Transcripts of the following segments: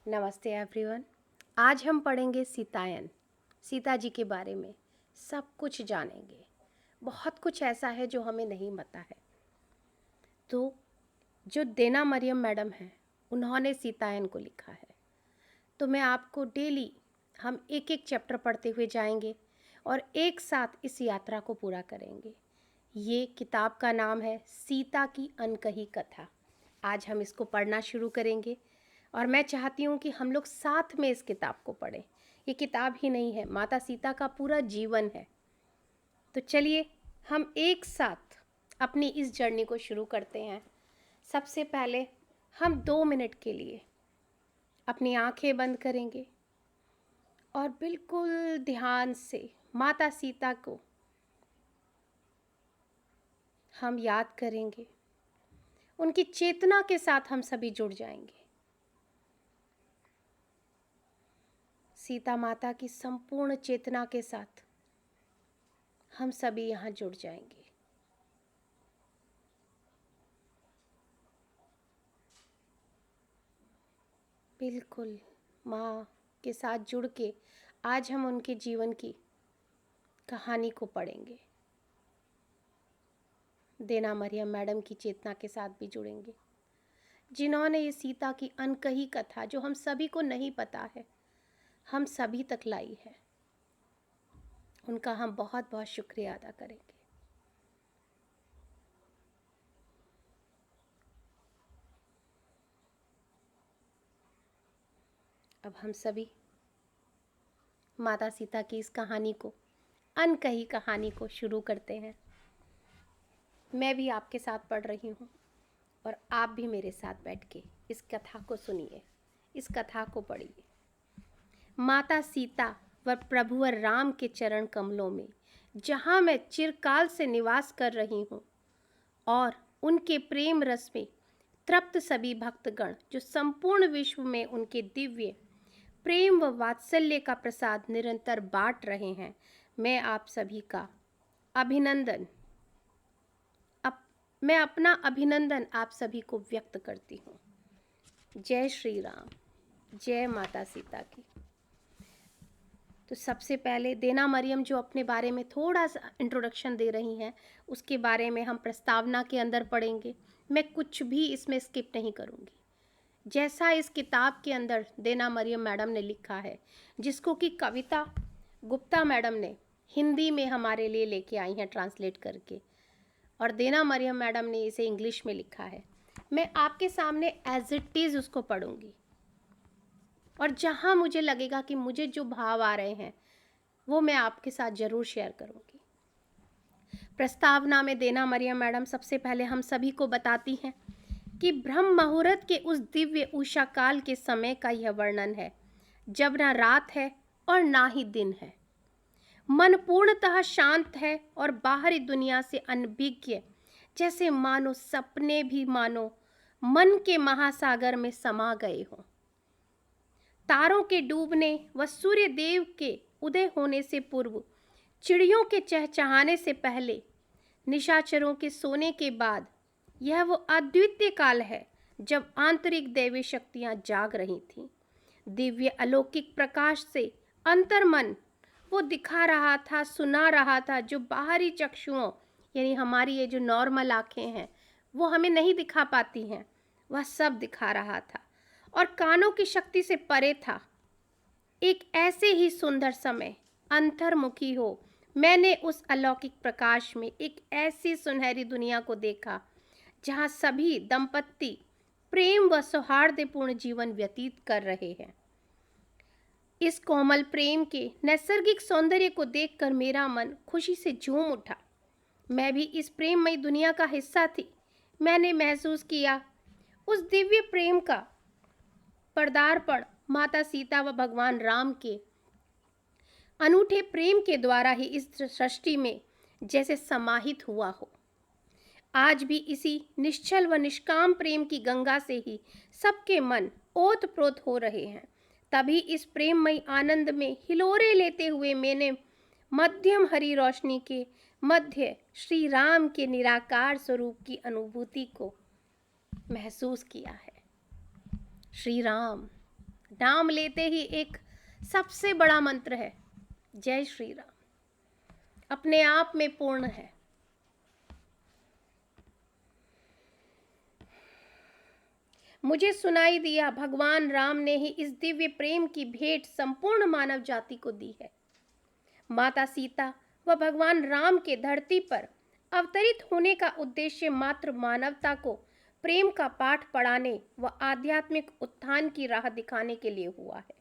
नमस्ते एवरीवन। आज हम पढ़ेंगे सीतायन, सीता जी के बारे में सब कुछ जानेंगे। बहुत कुछ ऐसा है जो हमें नहीं पता है। तो जो देना मरियम मैडम हैं, उन्होंने सीतायन को लिखा है। तो मैं आपको डेली हम एक एक चैप्टर पढ़ते हुए जाएंगे और एक साथ इस यात्रा को पूरा करेंगे। ये किताब का नाम है सीता की अनकही कथा। आज हम इसको पढ़ना शुरू करेंगे और मैं चाहती हूँ कि हम लोग साथ में इस किताब को पढ़ें। ये किताब ही नहीं है, माता सीता का पूरा जीवन है। तो चलिए हम एक साथ अपनी इस जर्नी को शुरू करते हैं। सबसे पहले हम 2 मिनट के लिए अपनी आंखें बंद करेंगे और बिल्कुल ध्यान से माता सीता को हम याद करेंगे। उनकी चेतना के साथ हम सभी जुड़ जाएंगे। सीता माता की संपूर्ण चेतना के साथ हम सभी यहाँ जुड़ जाएंगे। बिल्कुल माँ के साथ जुड़ के आज हम उनके जीवन की कहानी को पढ़ेंगे। देना मरियम मैडम की चेतना के साथ भी जुड़ेंगे, जिन्होंने ये सीता की अनकही कथा जो हम सभी को नहीं पता है, हम सभी तक लाई है। उनका हम बहुत बहुत शुक्रिया अदा करेंगे। अब हम सभी माता सीता की इस कहानी को, अनकही कहानी को शुरू करते हैं। मैं भी आपके साथ पढ़ रही हूँ और आप भी मेरे साथ बैठ के इस कथा को सुनिए, इस कथा को पढ़िए। माता सीता व प्रभुवर राम के चरण कमलों में जहाँ मैं चिरकाल से निवास कर रही हूँ और उनके प्रेम रस में तृप्त सभी भक्तगण जो संपूर्ण विश्व में उनके दिव्य प्रेम व वात्सल्य का प्रसाद निरंतर बांट रहे हैं, मैं आप सभी का अभिनंदन मैं अपना अभिनंदन आप सभी को व्यक्त करती हूँ। जय श्री राम, जय माता सीता की। तो सबसे पहले देना मरियम जो अपने बारे में थोड़ा सा इंट्रोडक्शन दे रही हैं, उसके बारे में हम प्रस्तावना के अंदर पढ़ेंगे। मैं कुछ भी इसमें स्किप नहीं करूँगी। जैसा इस किताब के अंदर देना मरियम मैडम ने लिखा है, जिसको कि कविता गुप्ता मैडम ने हिंदी में हमारे लिए लेके आई हैं ट्रांसलेट करके, और देना मरियम मैडम ने इसे इंग्लिश में लिखा है। मैं आपके सामने एज इट इज़ उसको पढ़ूंगी और जहाँ मुझे लगेगा कि मुझे जो भाव आ रहे हैं वो मैं आपके साथ ज़रूर शेयर करूंगी। प्रस्तावना में देना मरियम मैडम सबसे पहले हम सभी को बताती हैं कि ब्रह्म मुहूर्त के उस दिव्य उषा काल के समय का यह वर्णन है जब ना रात है और ना ही दिन है। मन पूर्णतः शांत है और बाहरी दुनिया से अनभिज्ञ, जैसे मानो सपने भी मानो मन के महासागर में समा गए हों। तारों के डूबने व सूर्य देव के उदय होने से पूर्व, चिड़ियों के चहचहाने से पहले, निशाचरों के सोने के बाद, यह वो अद्वितीय काल है जब आंतरिक दैवी शक्तियां जाग रही थीं। दिव्य अलौकिक प्रकाश से अंतर्मन वो दिखा रहा था, सुना रहा था, जो बाहरी चक्षुओं यानी हमारी ये जो नॉर्मल आँखें हैं वो हमें नहीं दिखा पाती हैं, वह सब दिखा रहा था और कानों की शक्ति से परे था। एक ऐसे ही सुंदर समय अंतर्मुखी हो मैंने उस अलौकिक प्रकाश में एक ऐसी सुनहरी दुनिया को देखा जहाँ सभी दंपत्ति प्रेम व सौहार्दपूर्ण जीवन व्यतीत कर रहे हैं। इस कोमल प्रेम के नैसर्गिक सौंदर्य को देखकर मेरा मन खुशी से झूम उठा। मैं भी इस प्रेममयी दुनिया का हिस्सा थी। मैंने महसूस किया उस दिव्य प्रेम का पदार्पण माता सीता व भगवान राम के अनूठे प्रेम के द्वारा ही इस सृष्टि में जैसे समाहित हुआ हो। आज भी इसी निश्चल व निष्काम प्रेम की गंगा से ही सबके मन ओत-प्रोत हो रहे हैं। तभी इस प्रेममयी आनंद में हिलोरे लेते हुए मैंने मध्यम हरी रोशनी के मध्य श्री राम के निराकार स्वरूप की अनुभूति को महसूस किया है। श्री राम नाम लेते ही एक सबसे बड़ा मंत्र है, जय श्री राम, अपने आप में पूर्ण है। मुझे सुनाई दिया भगवान राम ने ही इस दिव्य प्रेम की भेंट संपूर्ण मानव जाति को दी है। माता सीता व भगवान राम के धरती पर अवतरित होने का उद्देश्य मात्र मानवता को प्रेम का पाठ पढ़ाने व आध्यात्मिक उत्थान की राह दिखाने के लिए हुआ है।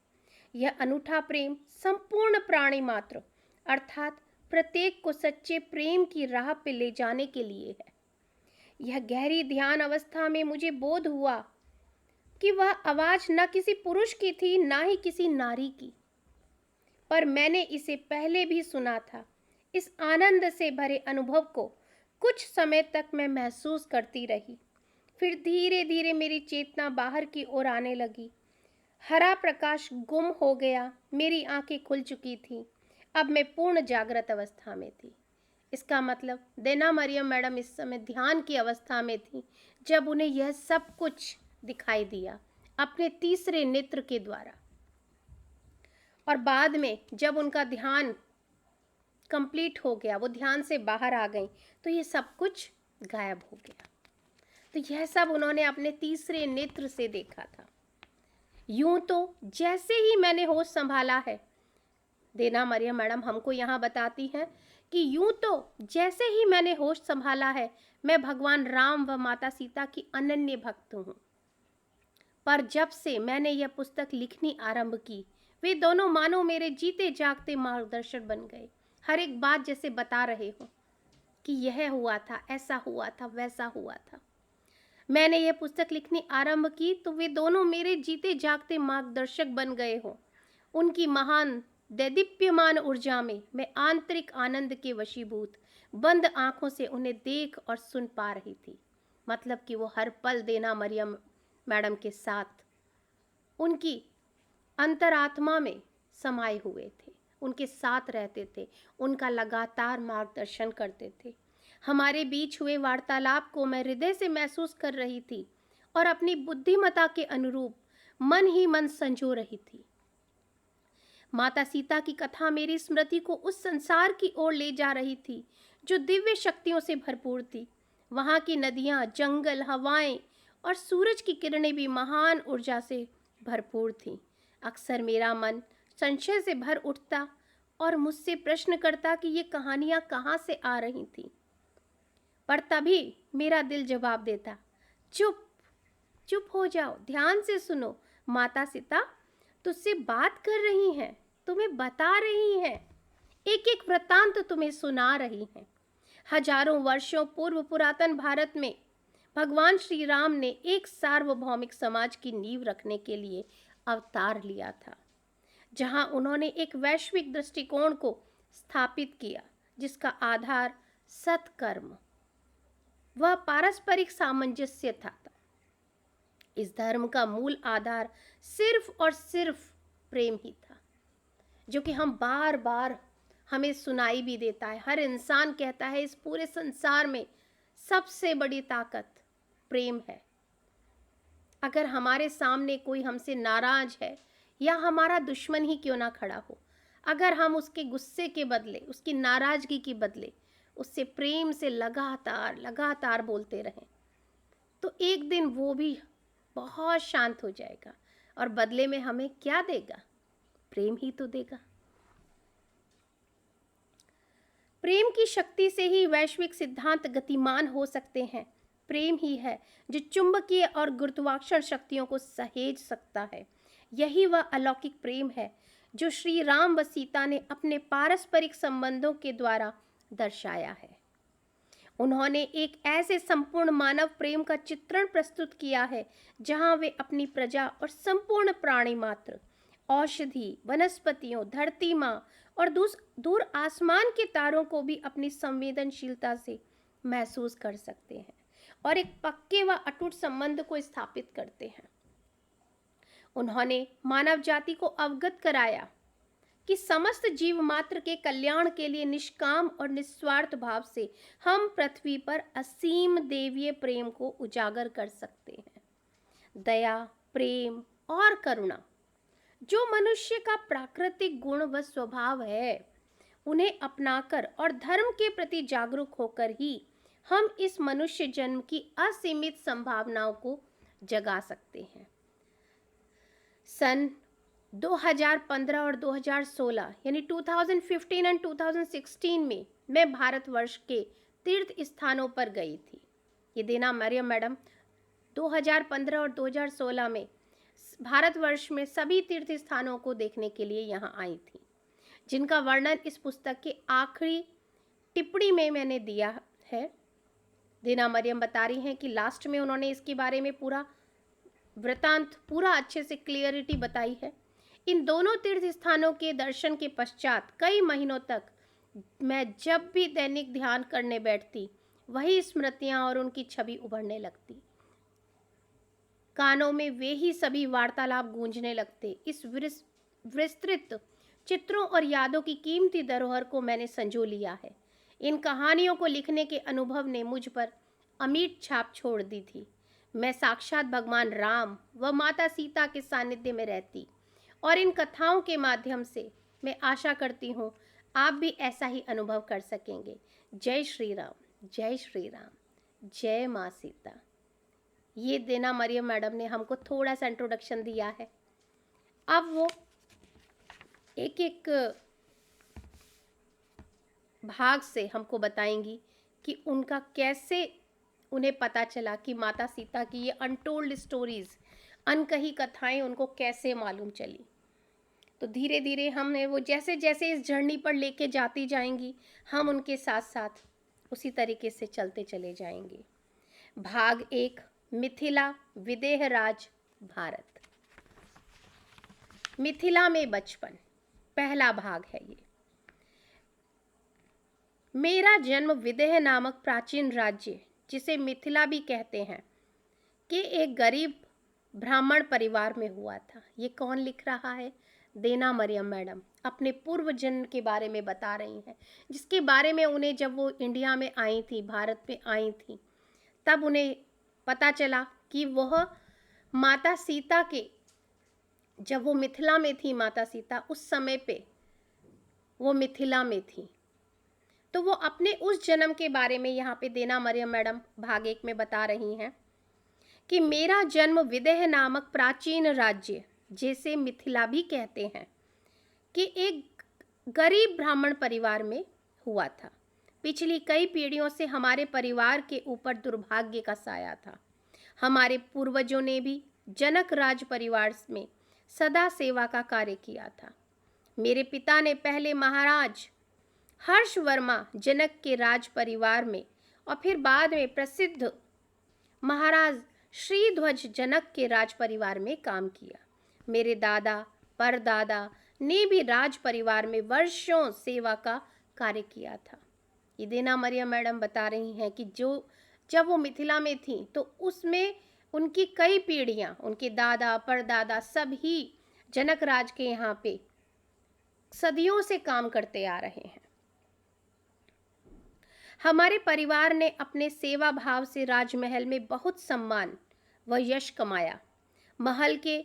यह अनूठा प्रेम संपूर्ण प्राणी मात्र अर्थात प्रत्येक को सच्चे प्रेम की राह पे ले जाने के लिए है। यह गहरी ध्यान अवस्था में मुझे बोध हुआ कि वह आवाज न किसी पुरुष की थी ना ही किसी नारी की, पर मैंने इसे पहले भी सुना था। इस आनंद से भरे अनुभव को कुछ समय तक मैं महसूस करती रही, फिर धीरे धीरे मेरी चेतना बाहर की ओर आने लगी। हरा प्रकाश गुम हो गया, मेरी आंखें खुल चुकी थीं। अब मैं पूर्ण जागृत अवस्था में थी। इसका मतलब देना मरियम मैडम इस समय ध्यान की अवस्था में थी जब उन्हें यह सब कुछ दिखाई दिया अपने तीसरे नेत्र के द्वारा, और बाद में जब उनका ध्यान कंप्लीट हो गया, वो ध्यान से बाहर आ गई, तो ये सब कुछ गायब हो गया। तो यह सब उन्होंने अपने तीसरे नेत्र से देखा था। यूं तो जैसे ही मैंने होश संभाला है, देना मरियम मैडम हमको यहाँ बताती हैं कि यूं तो जैसे ही मैंने होश संभाला है, मैं भगवान राम व माता सीता की अनन्य भक्त हूँ। पर जब से मैंने यह पुस्तक लिखनी आरंभ की, वे दोनों मानो मेरे जीते जागते मार्गदर्शक बन गए। हर एक बात जैसे बता रहे हो कि यह हुआ था, ऐसा हुआ था, वैसा हुआ था। मैंने यह पुस्तक लिखनी आरंभ की तो वे दोनों मेरे जीते जागते मार्गदर्शक बन गए हो। उनकी महान दैदीप्यमान ऊर्जा में मैं आंतरिक आनंद के वशीभूत बंद आंखों से उन्हें देख और सुन पा रही थी। मतलब कि वो हर पल देना मरियम मैडम के साथ उनकी अंतरात्मा में समाये हुए थे, उनके साथ रहते थे, उनका लगातार मार्गदर्शन करते थे। हमारे बीच हुए वार्तालाप को मैं हृदय से महसूस कर रही थी और अपनी बुद्धिमता के अनुरूप मन ही मन संजो रही थी। माता सीता की कथा मेरी स्मृति को उस संसार की ओर ले जा रही थी जो दिव्य शक्तियों से भरपूर थी। वहाँ की नदियाँ, जंगल, हवाएं और सूरज की किरणें भी महान ऊर्जा से भरपूर थीं। अक्सर मेरा मन संशय से भर उठता और मुझसे प्रश्न करता कि ये कहानियाँ कहाँ से आ रही थीं। पर तभी मेरा दिल जवाब देता, चुप चुप हो जाओ, ध्यान से सुनो। माता सीता तुझसे बात कर रही हैं, तुम्हें बता रही हैं, एक एक वृत्तांत तुम्हें सुना रही हैं। हजारों वर्षों पूर्व पुरातन भारत में भगवान श्री राम ने एक सार्वभौमिक समाज की नींव रखने के लिए अवतार लिया था, जहां उन्होंने एक वैश्विक दृष्टिकोण को स्थापित किया जिसका आधार सत्कर्म वह पारस्परिक सामंजस्य था। इस धर्म का मूल आधार सिर्फ और सिर्फ प्रेम ही था, जो कि हम बार बार हमें सुनाई भी देता है। हर इंसान कहता है इस पूरे संसार में सबसे बड़ी ताकत प्रेम है। अगर हमारे सामने कोई हमसे नाराज है या हमारा दुश्मन ही क्यों ना खड़ा हो, अगर हम उसके गुस्से के बदले, उसकी नाराजगी के बदले उससे प्रेम से लगातार लगातार बोलते रहें, तो एक दिन वो भी बहुत शांत हो जाएगा और बदले में हमें क्या देगा? प्रेम ही तो देगा। प्रेम की शक्ति से ही वैश्विक सिद्धांत गतिमान हो सकते हैं। प्रेम ही है जो चुंबकीय और गुरुत्वाकर्षण शक्तियों को सहेज सकता है। यही वह अलौकिक प्रेम है जो श्री राम व सीता ने अपने पारस्परिक संबंधों के द्वारा दर्शाया है। उन्होंने एक ऐसे संपूर्ण मानव प्रेम का चित्रण प्रस्तुत किया है जहां वे अपनी प्रजा और संपूर्ण प्राणी मात्र, औषधि, वनस्पतियों, धरती माँ और दूर आसमान के तारों को भी अपनी संवेदनशीलता से महसूस कर सकते हैं और एक पक्के व अटूट संबंध को स्थापित करते हैं। उन्होंने मानव जाति को अवगत कराया कि समस्त जीव मात्र के कल्याण के लिए निष्काम और निस्वार्थ भाव से हम पृथ्वी पर असीम देवीय प्रेम को उजागर कर सकते हैं। दया, प्रेम और करुणा जो मनुष्य का प्राकृतिक गुण व स्वभाव है उन्हें अपनाकर और धर्म के प्रति जागरूक होकर ही हम इस मनुष्य जन्म की असीमित संभावनाओं को जगा सकते हैं। सन 2015 और 2016 यानी 2015 एंड 2016 में मैं भारतवर्ष के तीर्थ स्थानों पर गई थी। ये देना मरियम मैडम 2015 और 2016 में भारतवर्ष में सभी तीर्थ स्थानों को देखने के लिए यहाँ आई थी, जिनका वर्णन इस पुस्तक के आखिरी टिप्पणी में मैंने दिया है। देना मरियम बता रही हैं कि लास्ट में उन्होंने इसके बारे में पूरा वृतांत पूरा अच्छे से क्लियरिटी बताई है। इन दोनों तीर्थ स्थानों के दर्शन के पश्चात कई महीनों तक मैं जब भी दैनिक ध्यान करने बैठती वही स्मृतियां और उनकी छवि उभरने लगती। कानों में वे ही सभी वार्तालाप गूंजने लगते। इस विस्तृत चित्रों और यादों की कीमती धरोहर को मैंने संजो लिया है। इन कहानियों को लिखने के अनुभव ने मुझ पर अमिट छाप छोड़ दी थी। मैं साक्षात भगवान राम व माता सीता के सानिध्य में रहती और इन कथाओं के माध्यम से मैं आशा करती हूँ आप भी ऐसा ही अनुभव कर सकेंगे। जय श्री राम, जय श्री राम, जय माँ सीता। ये देना मरियम मैडम ने हमको थोड़ा सा इंट्रोडक्शन दिया है। अब वो एक एक भाग से हमको बताएंगी कि उनका कैसे उन्हें पता चला कि माता सीता की ये अनटोल्ड स्टोरीज, अनकही कथाएं उनको कैसे मालूम चली। तो धीरे धीरे हमें वो जैसे जैसे इस जर्नी पर लेके जाती जाएंगी हम उनके साथ साथ उसी तरीके से चलते चले जाएंगे। भाग 1, मिथिला विदेह राज भारत। मिथिला में बचपन, पहला भाग है ये। मेरा जन्म विदेह नामक प्राचीन राज्य, जिसे मिथिला भी कहते हैं, के एक गरीब ब्राह्मण परिवार में हुआ था। ये कौन लिख रहा है? देना मरियम मैडम अपने पूर्व जन्म के बारे में बता रही हैं, जिसके बारे में उन्हें जब वो इंडिया में आई थी, भारत में आई थी, तब उन्हें पता चला कि वह माता सीता के, जब वो मिथिला में थी माता सीता, उस समय पे वो मिथिला में थी। तो वो अपने उस जन्म के बारे में यहाँ पे देना मरियम मैडम भाग 1 में बता रही हैं कि मेरा जन्म विदेह नामक प्राचीन राज्य, जैसे मिथिला भी कहते हैं, कि एक गरीब ब्राह्मण परिवार में हुआ था। पिछली कई पीढ़ियों से हमारे परिवार के ऊपर दुर्भाग्य का साया था। हमारे पूर्वजों ने भी जनक राज परिवार में सदा सेवा का कार्य किया था। मेरे पिता ने पहले महाराज हर्षवर्मा जनक के राज परिवार में और फिर बाद में प्रसिद्ध महाराज श्रीध्वज जनक के राज परिवार में काम किया। मेरे दादा परदादा ने भी राज परिवार में वर्षों सेवा का कार्य किया था। ये देना मरियम मैडम बता रही हैं कि जब वो मिथिला में थी तो उसमें उनकी कई पीढ़ियां, उनके दादा परदादा सब ही जनक राज के यहाँ पे सदियों से काम करते आ रहे हैं। हमारे परिवार ने अपने सेवा भाव से राजमहल में बहुत सम्मान व यश कमाया। महल के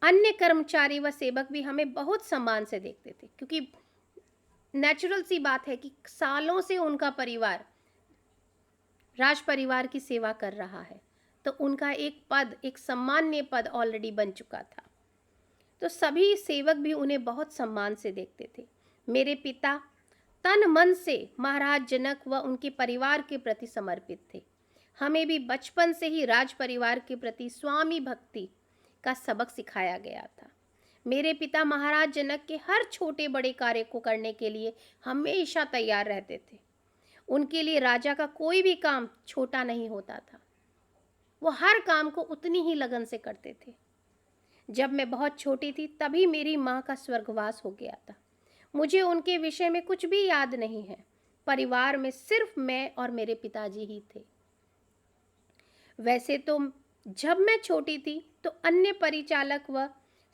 अन्य कर्मचारी व सेवक भी हमें बहुत सम्मान से देखते थे, क्योंकि नेचुरल सी बात है कि सालों से उनका परिवार राज परिवार की सेवा कर रहा है, तो उनका एक पद, एक सम्मानीय पद ऑलरेडी बन चुका था। तो सभी सेवक भी उन्हें बहुत सम्मान से देखते थे। मेरे पिता तन मन से महाराज जनक व उनके परिवार के प्रति समर्पित थे। हमें भी बचपन से ही राज परिवार के प्रति स्वामी भक्ति का सबक सिखाया गया था। मेरे पिता महाराज जनक के हर छोटे बड़े कार्य को करने के लिए हमेशा तैयार रहते थे। उनके लिए राजा का कोई भी काम छोटा नहीं होता था। वो हर काम को उतनी ही लगन से करते थे। जब मैं बहुत छोटी थी तभी मेरी माँ का स्वर्गवास हो गया था। मुझे उनके विषय में कुछ भी याद नहीं है। परिवार में सिर्फ मैं और मेरे पिताजी ही थे। वैसे तो जब मैं छोटी थी तो अन्य परिचालक व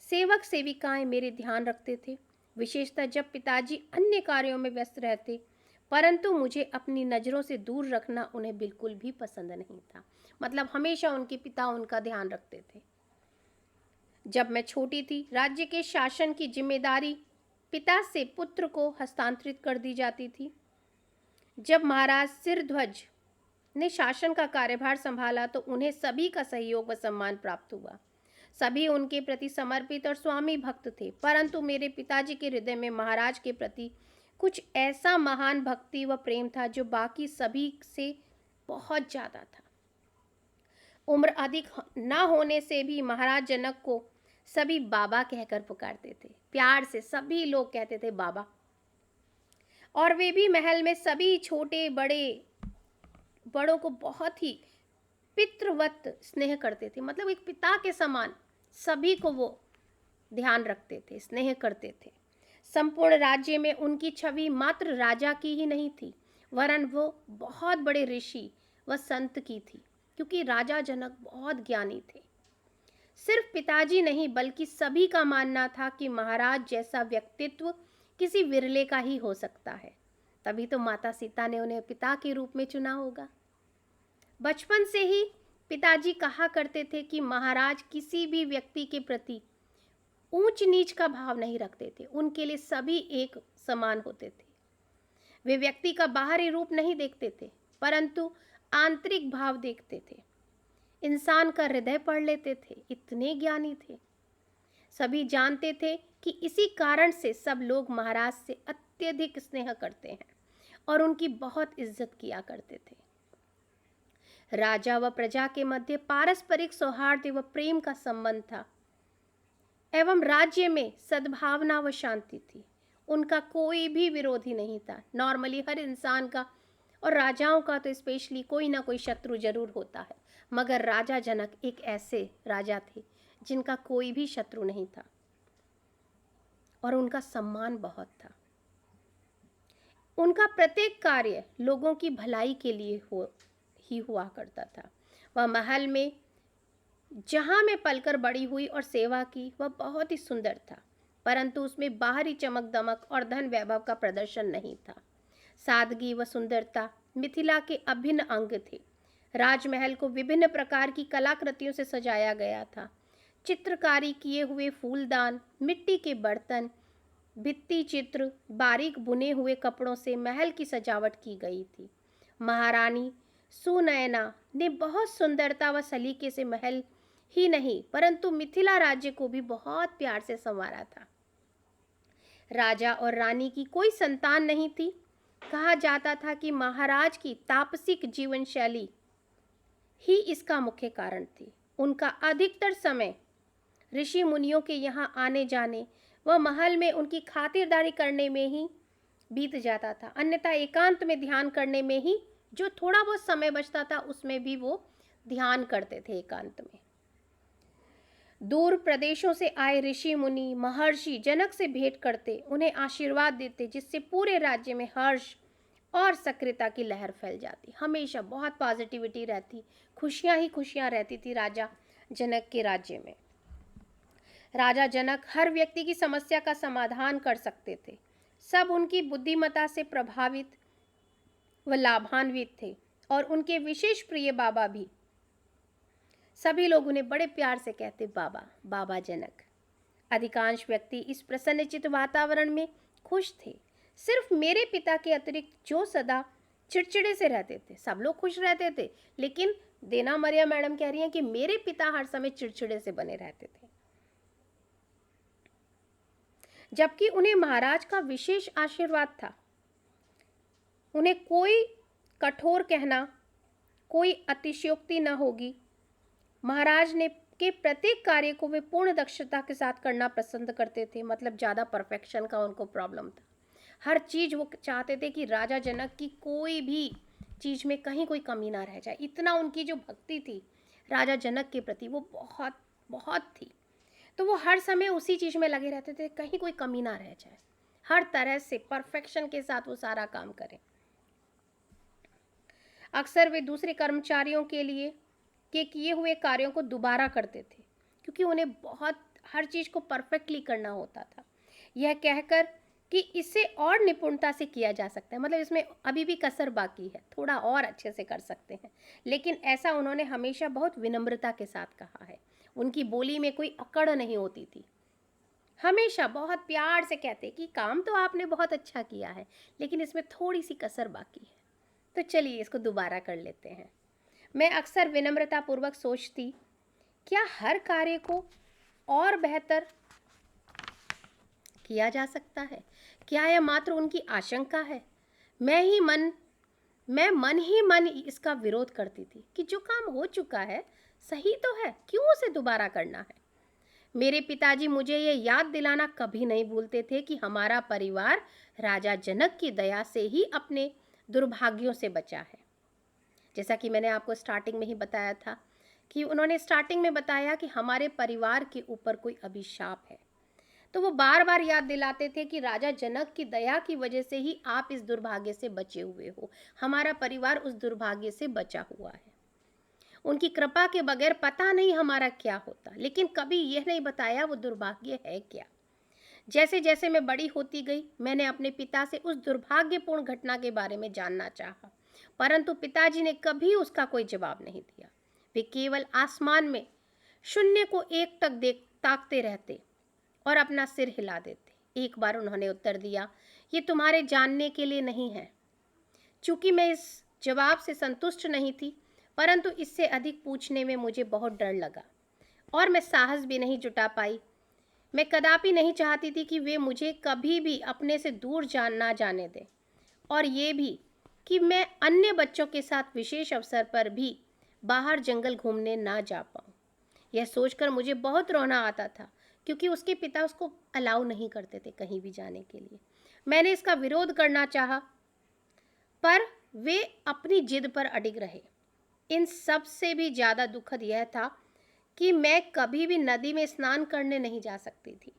सेवक सेविकाएं मेरे ध्यान रखते थे, विशेषतः जब पिताजी अन्य कार्यों में व्यस्त रहते, परंतु मुझे अपनी नज़रों से दूर रखना उन्हें बिल्कुल भी पसंद नहीं था। मतलब हमेशा उनके पिता उनका ध्यान रखते थे। जब मैं छोटी थी, राज्य के शासन की जिम्मेदारी पिता से पुत्र को हस्तांतरित कर दी जाती थी। जब महाराज सिरध्वज ने शासन का कार्यभार संभाला तो उन्हें सभी का सहयोग व सम्मान प्राप्त हुआ। सभी उनके प्रति समर्पित और स्वामी भक्त थे, परंतु मेरे पिताजी के हृदय में महाराज के प्रति कुछ ऐसा महान भक्ति व प्रेम था जो बाकी सभी से बहुत ज़्यादा था। उम्र अधिक न होने से भी महाराज जनक को सभी बाबा कहकर पुकारते थे। प्यार से सभी लोग कहते थे बाबा। और वे भी महल में सभी छोटे बड़ों को बहुत ही पितृवत स्नेह करते थे। मतलब एक पिता के समान सभी को वो ध्यान रखते थे, स्नेह करते थे। संपूर्ण राज्य में उनकी छवि मात्र राजा की ही नहीं थी, वरन वो बहुत बड़े ऋषि व संत की थी, क्योंकि राजा जनक बहुत ज्ञानी थे। सिर्फ पिताजी नहीं बल्कि सभी का मानना था कि महाराज जैसा व्यक्तित्व किसी विरले का ही हो सकता है। तभी तो माता सीता ने उन्हें पिता के रूप में चुना होगा। बचपन से ही पिताजी कहा करते थे कि महाराज किसी भी व्यक्ति के प्रति ऊंच नीच का भाव नहीं रखते थे। उनके लिए सभी एक समान होते थे। वे व्यक्ति का बाहरी रूप नहीं देखते थे, परंतु आंतरिक भाव देखते थे। इंसान का हृदय पढ़ लेते थे, इतने ज्ञानी थे। सभी जानते थे कि इसी कारण से सब लोग महाराज से अत्यधिक स्नेह करते हैं और उनकी बहुत इज्जत किया करते थे। राजा व प्रजा के मध्य पारस्परिक सौहार्द व प्रेम का संबंध था एवं राज्य में सद्भावना व शांति थी। उनका कोई भी विरोधी नहीं था। नॉर्मली हर इंसान का और राजाओं का तो स्पेशली कोई ना कोई शत्रु जरूर होता है, मगर राजा जनक एक ऐसे राजा थे जिनका कोई भी शत्रु नहीं था और उनका सम्मान बहुत था। उनका प्रत्येक कार्य लोगों की भलाई के लिए हुआ करता था। वह महल में जहाँ मैं पलकर बड़ी हुई और सेवा की, वह बहुत ही सुंदर था, परंतु उसमें बाहरी चमक दमक और धन वैभव का प्रदर्शन नहीं था। सादगी व सुंदरता मिथिला के अभिन्न अंग थे। राजमहल को विभिन्न प्रकार की कलाकृतियों से सजाया गया था। चित्रकारी किए हुए फूलदान, मिट्टी के बर्तन, भित्ति चित्र, बारीक बुने हुए कपड़ों से महल की सजावट की गई थी। महारानी सुनयना ने बहुत सुंदरता व सलीके से महल ही नहीं परंतु मिथिला राज्य को भी बहुत प्यार से संवारा था। राजा और रानी की कोई संतान नहीं थी। कहा जाता था कि महाराज की तापसिक जीवन शैली ही इसका मुख्य कारण थी। उनका अधिकतर समय ऋषि मुनियों के यहाँ आने जाने व महल में उनकी खातिरदारी करने में ही बीत जाता था। अन्यथा एकांत में ध्यान करने में ही जो थोड़ा बहुत समय बचता था उसमें भी वो ध्यान करते थे एकांत में। दूर प्रदेशों से आए ऋषि मुनि महर्षि जनक से भेंट करते, उन्हें आशीर्वाद देते, जिससे पूरे राज्य में हर्ष और सक्रियता की लहर फैल जाती। हमेशा बहुत पॉजिटिविटी रहती, खुशियां ही खुशियां रहती थी राजा जनक के राज्य में। राजा जनक हर व्यक्ति की समस्या का समाधान कर सकते थे। सब उनकी बुद्धिमत्ता से प्रभावित व लाभान्वित थे और उनके विशेष प्रिय बाबा भी। सभी लोग उन्हें बड़े प्यार से कहते बाबा, बाबा जनक। अधिकांश व्यक्ति इस प्रसन्नचित्त वातावरण में खुश थे। सिर्फ मेरे पिता के अतिरिक्त जो सदा चिड़चिड़े से रहते थे। सब लोग खुश रहते थे, लेकिन देना मरिया मैडम कह रही हैं कि मेरे पिता हर समय चिड़चिड़े से बने रहते थे। जबकि उन्हें महाराज का विशेष आशीर्वाद था। उन्हें कोई कठोर कहना, कोई अतिशयोक्ति न होगी। महाराज ने के प्रत्येक कार्य को वे पूर्ण दक्षता के साथ करना पसंद करते थे। मतलब ज़्यादा परफेक्शन का उनको प्रॉब्लम था। हर चीज़ वो चाहते थे कि राजा जनक की कोई भी चीज़ में कहीं कोई कमी ना रह जाए। इतना उनकी जो भक्ति थी राजा जनक के प्रति वो बहुत बहुत थी। तो वो हर समय उसी चीज़ में लगे रहते थे, कहीं कोई कमी ना रह जाए। हर तरह से परफेक्शन के साथ वो सारा काम करें। अक्सर वे दूसरे कर्मचारियों के लिए किए हुए कार्यों को दोबारा करते थे, क्योंकि उन्हें बहुत हर चीज़ को परफेक्टली करना होता था। यह कहकर कि इसे और निपुणता से किया जा सकता है, मतलब इसमें अभी भी कसर बाकी है, थोड़ा और अच्छे से कर सकते हैं। लेकिन ऐसा उन्होंने हमेशा बहुत विनम्रता के साथ कहा है। उनकी बोली में कोई अकड़ नहीं होती थी। हमेशा बहुत प्यार से कहते कि काम तो आपने बहुत अच्छा किया है, लेकिन इसमें थोड़ी सी कसर बाकी है, तो चलिए इसको दोबारा कर लेते हैं। मैं अक्सर विनम्रतापूर्वक सोचती, क्या हर कार्य को और बेहतर किया जा सकता है? क्या यह मात्र उनकी आशंका है? मैं मन ही मन इसका विरोध करती थी कि जो काम हो चुका है सही तो है, क्यों उसे दोबारा करना है। मेरे पिताजी मुझे ये याद दिलाना कभी नहीं भूलते थे कि हमारा परिवार राजा जनक की दया से ही अपने दुर्भाग्यों से बचा है। जैसा कि मैंने आपको स्टार्टिंग में ही बताया था कि उन्होंने स्टार्टिंग में बताया कि हमारे परिवार के ऊपर कोई अभिशाप है, तो वो बार बार याद दिलाते थे कि राजा जनक की दया की वजह से ही आप इस दुर्भाग्य से बचे हुए हो, हमारा परिवार उस दुर्भाग्य से बचा हुआ है। उनकी कृपा के बगैर पता नहीं हमारा क्या होता, लेकिन कभी यह नहीं बताया वो दुर्भाग्य है क्या। जैसे जैसे मैं बड़ी होती गई, मैंने अपने पिता से उस दुर्भाग्यपूर्ण घटना के बारे में जानना चाहा, परंतु पिताजी ने कभी उसका कोई जवाब नहीं दिया। वे केवल आसमान में शून्य को एकटक देख ताकते रहते और अपना सिर हिला देते। एक बार उन्होंने उत्तर दिया, ये तुम्हारे जानने के लिए नहीं है। चूंकि मैं इस जवाब से संतुष्ट नहीं थी, परंतु इससे अधिक पूछने में मुझे बहुत डर लगा और मैं साहस भी नहीं जुटा पाई। मैं कदापि नहीं चाहती थी कि वे मुझे कभी भी अपने से दूर ना जाने दें, और ये भी कि मैं अन्य बच्चों के साथ विशेष अवसर पर भी बाहर जंगल घूमने ना जा पाऊँ। यह सोचकर मुझे बहुत रोना आता था, क्योंकि उसके पिता उसको अलाउ नहीं करते थे कहीं भी जाने के लिए। मैंने इसका विरोध करना चाहा, पर वे अपनी जिद पर अडिग रहे। इन सब से भी ज़्यादा दुखद यह था कि मैं कभी भी नदी में स्नान करने नहीं जा सकती थी।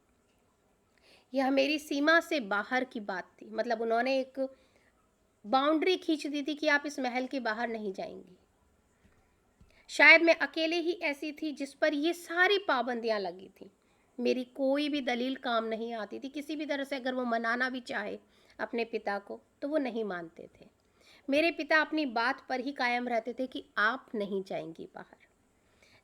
यह मेरी सीमा से बाहर की बात थी। मतलब उन्होंने एक बाउंड्री खींच दी थी कि आप इस महल के बाहर नहीं जाएंगी। शायद मैं अकेले ही ऐसी थी जिस पर ये सारी पाबंदियां लगी थी। मेरी कोई भी दलील काम नहीं आती थी। किसी भी तरह से अगर वो मनाना भी चाहे अपने पिता को, तो वो नहीं मानते थे। मेरे पिता अपनी बात पर ही कायम रहते थे कि आप नहीं जाएंगी बाहर।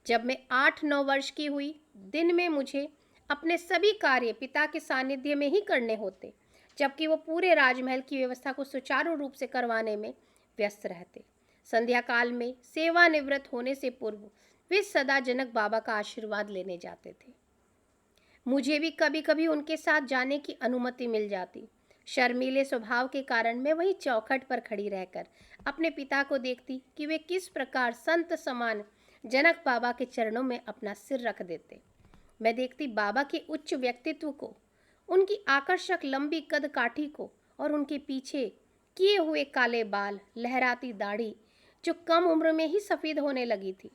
जब मैं 8-9 वर्ष की हुई, दिन में मुझे अपने सभी कार्य पिता के सानिध्य में ही करने होते, जबकि वो पूरे राजमहल की व्यवस्था को सुचारू रूप से करवाने में व्यस्त रहते। संध्या काल में सेवानिवृत्त होने से पूर्व वे सदा जनक बाबा का आशीर्वाद लेने जाते थे। मुझे भी कभी कभी उनके साथ जाने की अनुमति मिल जाती। शर्मीले स्वभाव के कारण मैं वहीं चौखट पर खड़ी रहकर अपने पिता को देखती कि वे किस प्रकार संत समान जनक बाबा के चरणों में अपना सिर रख देते। मैं देखती बाबा के उच्च व्यक्तित्व को, उनकी आकर्षक लंबी कद काठी को, और उनके पीछे किए हुए काले बाल, लहराती दाढ़ी जो कम उम्र में ही सफ़ेद होने लगी थी।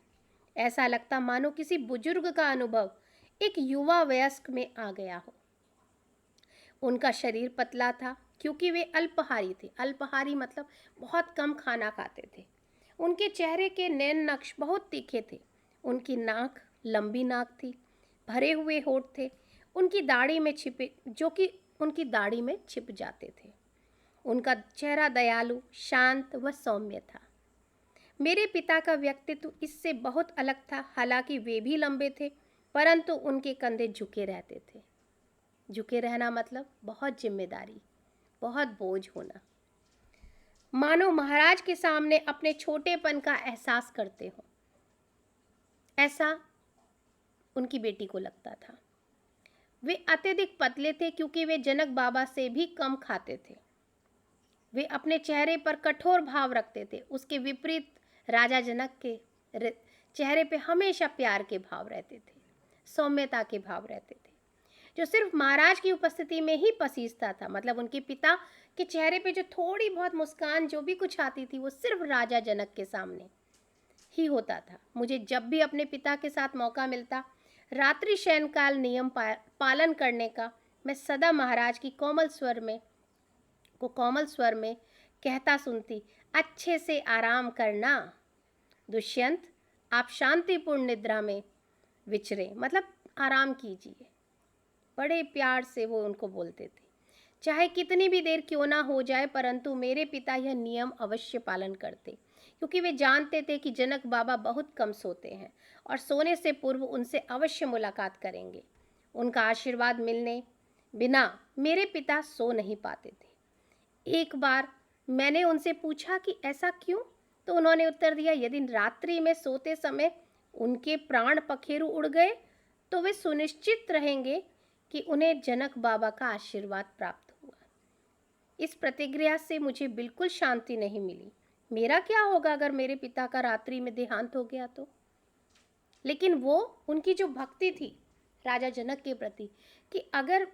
ऐसा लगता मानो किसी बुजुर्ग का अनुभव एक युवा वयस्क में आ गया हो। उनका शरीर पतला था क्योंकि वे अल्पाहारी थे। अल्पाहारी मतलब बहुत कम खाना खाते थे। उनके चेहरे के नैन नक्श बहुत तीखे थे। उनकी नाक लंबी नाक थी, भरे हुए होंठ थे, उनकी दाढ़ी में छिपे जो कि उनकी दाढ़ी में छिप जाते थे। उनका चेहरा दयालु, शांत व सौम्य था। मेरे पिता का व्यक्तित्व इससे बहुत अलग था। हालांकि वे भी लंबे थे, परंतु उनके कंधे झुके रहते थे। झुके रहना मतलब बहुत जिम्मेदारी, बहुत बोझ होना, मानो महाराज के सामने अपने छोटेपन का एहसास करते हो, ऐसा उनकी बेटी को लगता था। वे अत्यधिक पतले थे क्योंकि वे जनक बाबा से भी कम खाते थे। वे अपने चेहरे पर कठोर भाव रखते थे। उसके विपरीत राजा जनक के चेहरे पे हमेशा प्यार के भाव रहते थे, सौम्यता के भाव रहते थे, जो सिर्फ महाराज की उपस्थिति में ही पसीजता था। मतलब उनके पिता के चेहरे पे जो थोड़ी बहुत मुस्कान जो भी कुछ आती थी, वो सिर्फ राजा जनक के सामने ही होता था। मुझे जब भी अपने पिता के साथ मौका मिलता रात्रि शयनकाल नियम पालन करने का, मैं सदा महाराज की कोमल स्वर में कहता सुनती, अच्छे से आराम करना दुष्यंत, आप शांतिपूर्ण निद्रा में विचरे, मतलब आराम कीजिए। बड़े प्यार से वो उनको बोलते थे। चाहे कितनी भी देर क्यों ना हो जाए, परंतु मेरे पिता यह नियम अवश्य पालन करते, क्योंकि वे जानते थे कि जनक बाबा बहुत कम सोते हैं और सोने से पूर्व उनसे अवश्य मुलाकात करेंगे। उनका आशीर्वाद मिलने बिना मेरे पिता सो नहीं पाते थे। एक बार मैंने उनसे पूछा कि ऐसा क्यों, तो उन्होंने उत्तर दिया, यदि रात्रि में सोते समय उनके प्राण पखेरु उड़ गए तो वे सुनिश्चित रहेंगे कि उन्हें जनक बाबा का आशीर्वाद प्राप्त हुआ। इस प्रतिक्रिया से मुझे बिल्कुल शांति नहीं मिली। मेरा क्या होगा अगर मेरे पिता का रात्रि में देहांत हो गया तो? लेकिन वो उनकी जो भक्ति थी राजा जनक के प्रति, कि अगर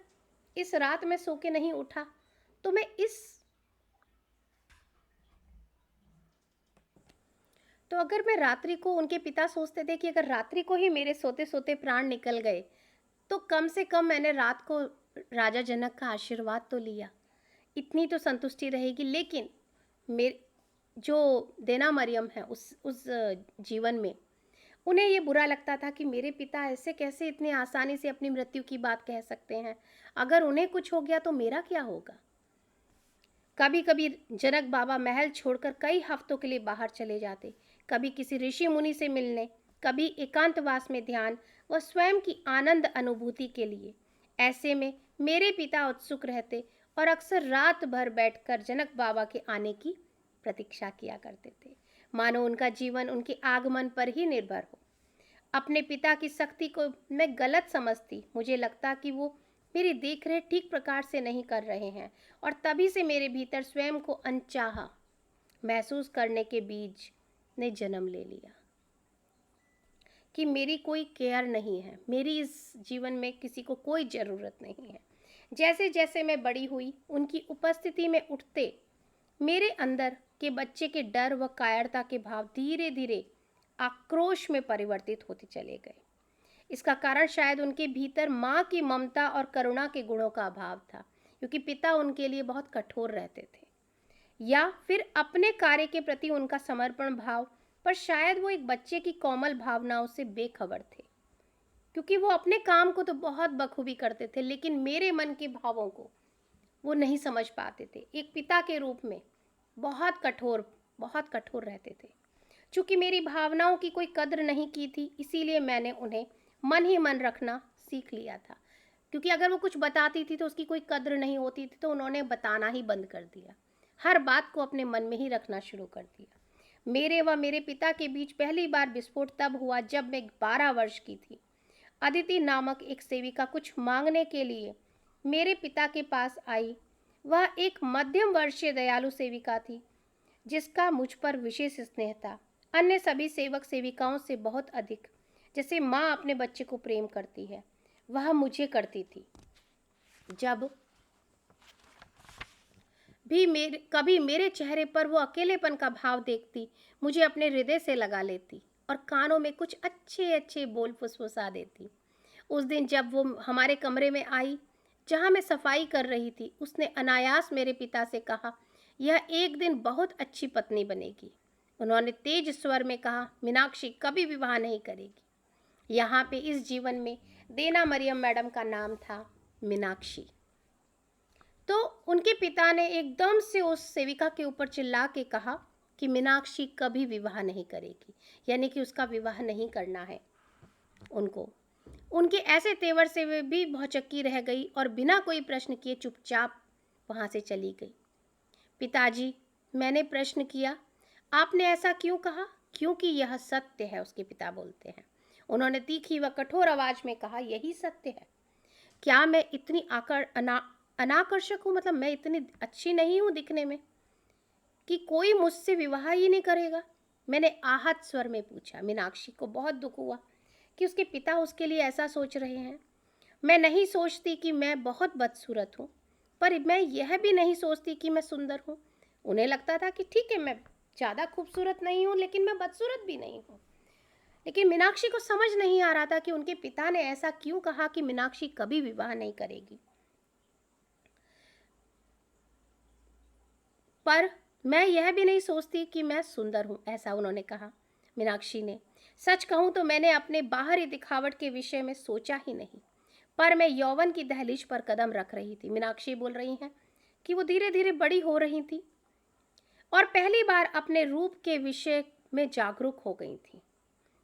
इस रात में सो के नहीं उठा तो अगर मैं रात्रि को, उनके पिता सोचते थे कि अगर रात्रि को ही मेरे सोते सोते प्राण निकल गए तो कम से कम मैंने रात को राजा जनक का आशीर्वाद तो लिया, इतनी तो संतुष्टि रहेगी। लेकिन मेरे जो देना मरियम है उस जीवन में उन्हें ये बुरा लगता था कि मेरे पिता ऐसे कैसे इतनी आसानी से अपनी मृत्यु की बात कह सकते हैं, अगर उन्हें कुछ हो गया तो मेरा क्या होगा। कभी कभी जनक बाबा महल छोड़कर कई हफ्तों के लिए बाहर चले जाते, कभी किसी ऋषि मुनि से मिलने, कभी एकांतवास में ध्यान व स्वयं की आनंद अनुभूति के लिए। ऐसे में मेरे पिता उत्सुक रहते और अक्सर रात भर बैठकर जनक बाबा के आने की प्रतीक्षा किया करते थे, मानो उनका जीवन उनके आगमन पर ही निर्भर हो। अपने पिता की शक्ति को मैं गलत समझती, मुझे लगता कि वो मेरी देखरेख ठीक प्रकार से नहीं कर रहे हैं, और तभी से मेरे भीतर स्वयं को अनचाहा महसूस करने के बीज ने जन्म ले लिया कि मेरी कोई केयर नहीं है, मेरी इस जीवन में किसी को कोई ज़रूरत नहीं है। जैसे जैसे मैं बड़ी हुई, उनकी उपस्थिति में उठते मेरे अंदर के बच्चे के डर व कायरता के भाव धीरे धीरे आक्रोश में परिवर्तित होते चले गए। इसका कारण शायद उनके भीतर माँ की ममता और करुणा के गुणों का अभाव था, क्योंकि पिता उनके लिए बहुत कठोर रहते थे, या फिर अपने कार्य के प्रति उनका समर्पण भाव, पर शायद वो एक बच्चे की कोमल भावनाओं से बेखबर थे, क्योंकि वो अपने काम को तो बहुत बखूबी करते थे लेकिन मेरे मन के भावों को वो नहीं समझ पाते थे। एक पिता के रूप में बहुत कठोर रहते थे। चूँकि मेरी भावनाओं की कोई कद्र नहीं की थी, इसीलिए मैंने उन्हें मन ही मन रखना सीख लिया था, क्योंकि अगर वो कुछ बताती थी तो उसकी कोई कद्र नहीं होती थी, तो उन्होंने बताना ही बंद कर दिया, हर बात को अपने मन में ही रखना शुरू कर दिया। मेरे व मेरे पिता के बीच पहली बार विस्फोट तब हुआ जब मैं 12 वर्ष की थी। अदिति नामक एक सेविका कुछ मांगने के लिए मेरे पिता के पास आई। वह एक मध्यम वर्षीय दयालु सेविका थी जिसका मुझ पर विशेष स्नेह था, अन्य सभी सेवक सेविकाओं से बहुत अधिक। जैसे माँ अपने बच्चे को प्रेम करती है, वह मुझे करती थी। जब भी कभी मेरे चेहरे पर वो अकेलेपन का भाव देखती, मुझे अपने हृदय से लगा लेती और कानों में कुछ अच्छे अच्छे बोल फुसफुसा देती। उस दिन जब वो हमारे कमरे में आई जहाँ मैं सफाई कर रही थी, उसने अनायास मेरे पिता से कहा, यह एक दिन बहुत अच्छी पत्नी बनेगी। उन्होंने तेज स्वर में कहा, मीनाक्षी कभी विवाह नहीं करेगी। यहाँ पे इस जीवन में देना मरियम मैडम का नाम था मीनाक्षी। तो उनके पिता ने एकदम से उस सेविका के ऊपर चिल्ला के कहा कि मीनाक्षी कभी विवाह नहीं करेगी, यानी कि उसका विवाह नहीं करना है उनको। उनके ऐसे तेवर से वे भी भौचक्की रह गई और बिना कोई प्रश्न किए चुपचाप वहाँ से चली गई। पिताजी, मैंने प्रश्न किया, आपने ऐसा क्यों कहा? क्योंकि यह सत्य है, उसके पिता बोलते हैं। उन्होंने तीखी व कठोर आवाज में कहा, यही सत्य है। क्या मैं इतनी अनाकर्षक हूँ, मतलब मैं इतनी अच्छी नहीं हूँ दिखने में कि कोई मुझसे विवाह ही नहीं करेगा? मैंने आहत स्वर में पूछा। मीनाक्षी को बहुत दुख हुआ कि उसके पिता उसके लिए ऐसा सोच रहे हैं। मैं नहीं सोचती कि मैं बहुत बदसूरत हूँ, पर मैं यह भी नहीं सोचती कि मैं सुंदर हूँ। उन्हें लगता था कि ठीक है, मैं ज़्यादा खूबसूरत नहीं हूँ लेकिन मैं बदसूरत भी नहीं हूँ। लेकिन मीनाक्षी को समझ नहीं आ रहा था कि उनके पिता ने ऐसा क्यों कहा कि मीनाक्षी कभी विवाह नहीं करेगी। पर मैं यह भी नहीं सोचती कि मैं सुंदर हूँ, ऐसा उन्होंने कहा। मीनाक्षी ने, सच कहूँ तो मैंने अपने बाहरी दिखावट के विषय में सोचा ही नहीं, पर मैं यौवन की दहलीज पर कदम रख रही थी। मीनाक्षी बोल रही हैं कि वो धीरे धीरे बड़ी हो रही थी। और पहली बार अपने रूप के विषय में जागरूक हो गई थी।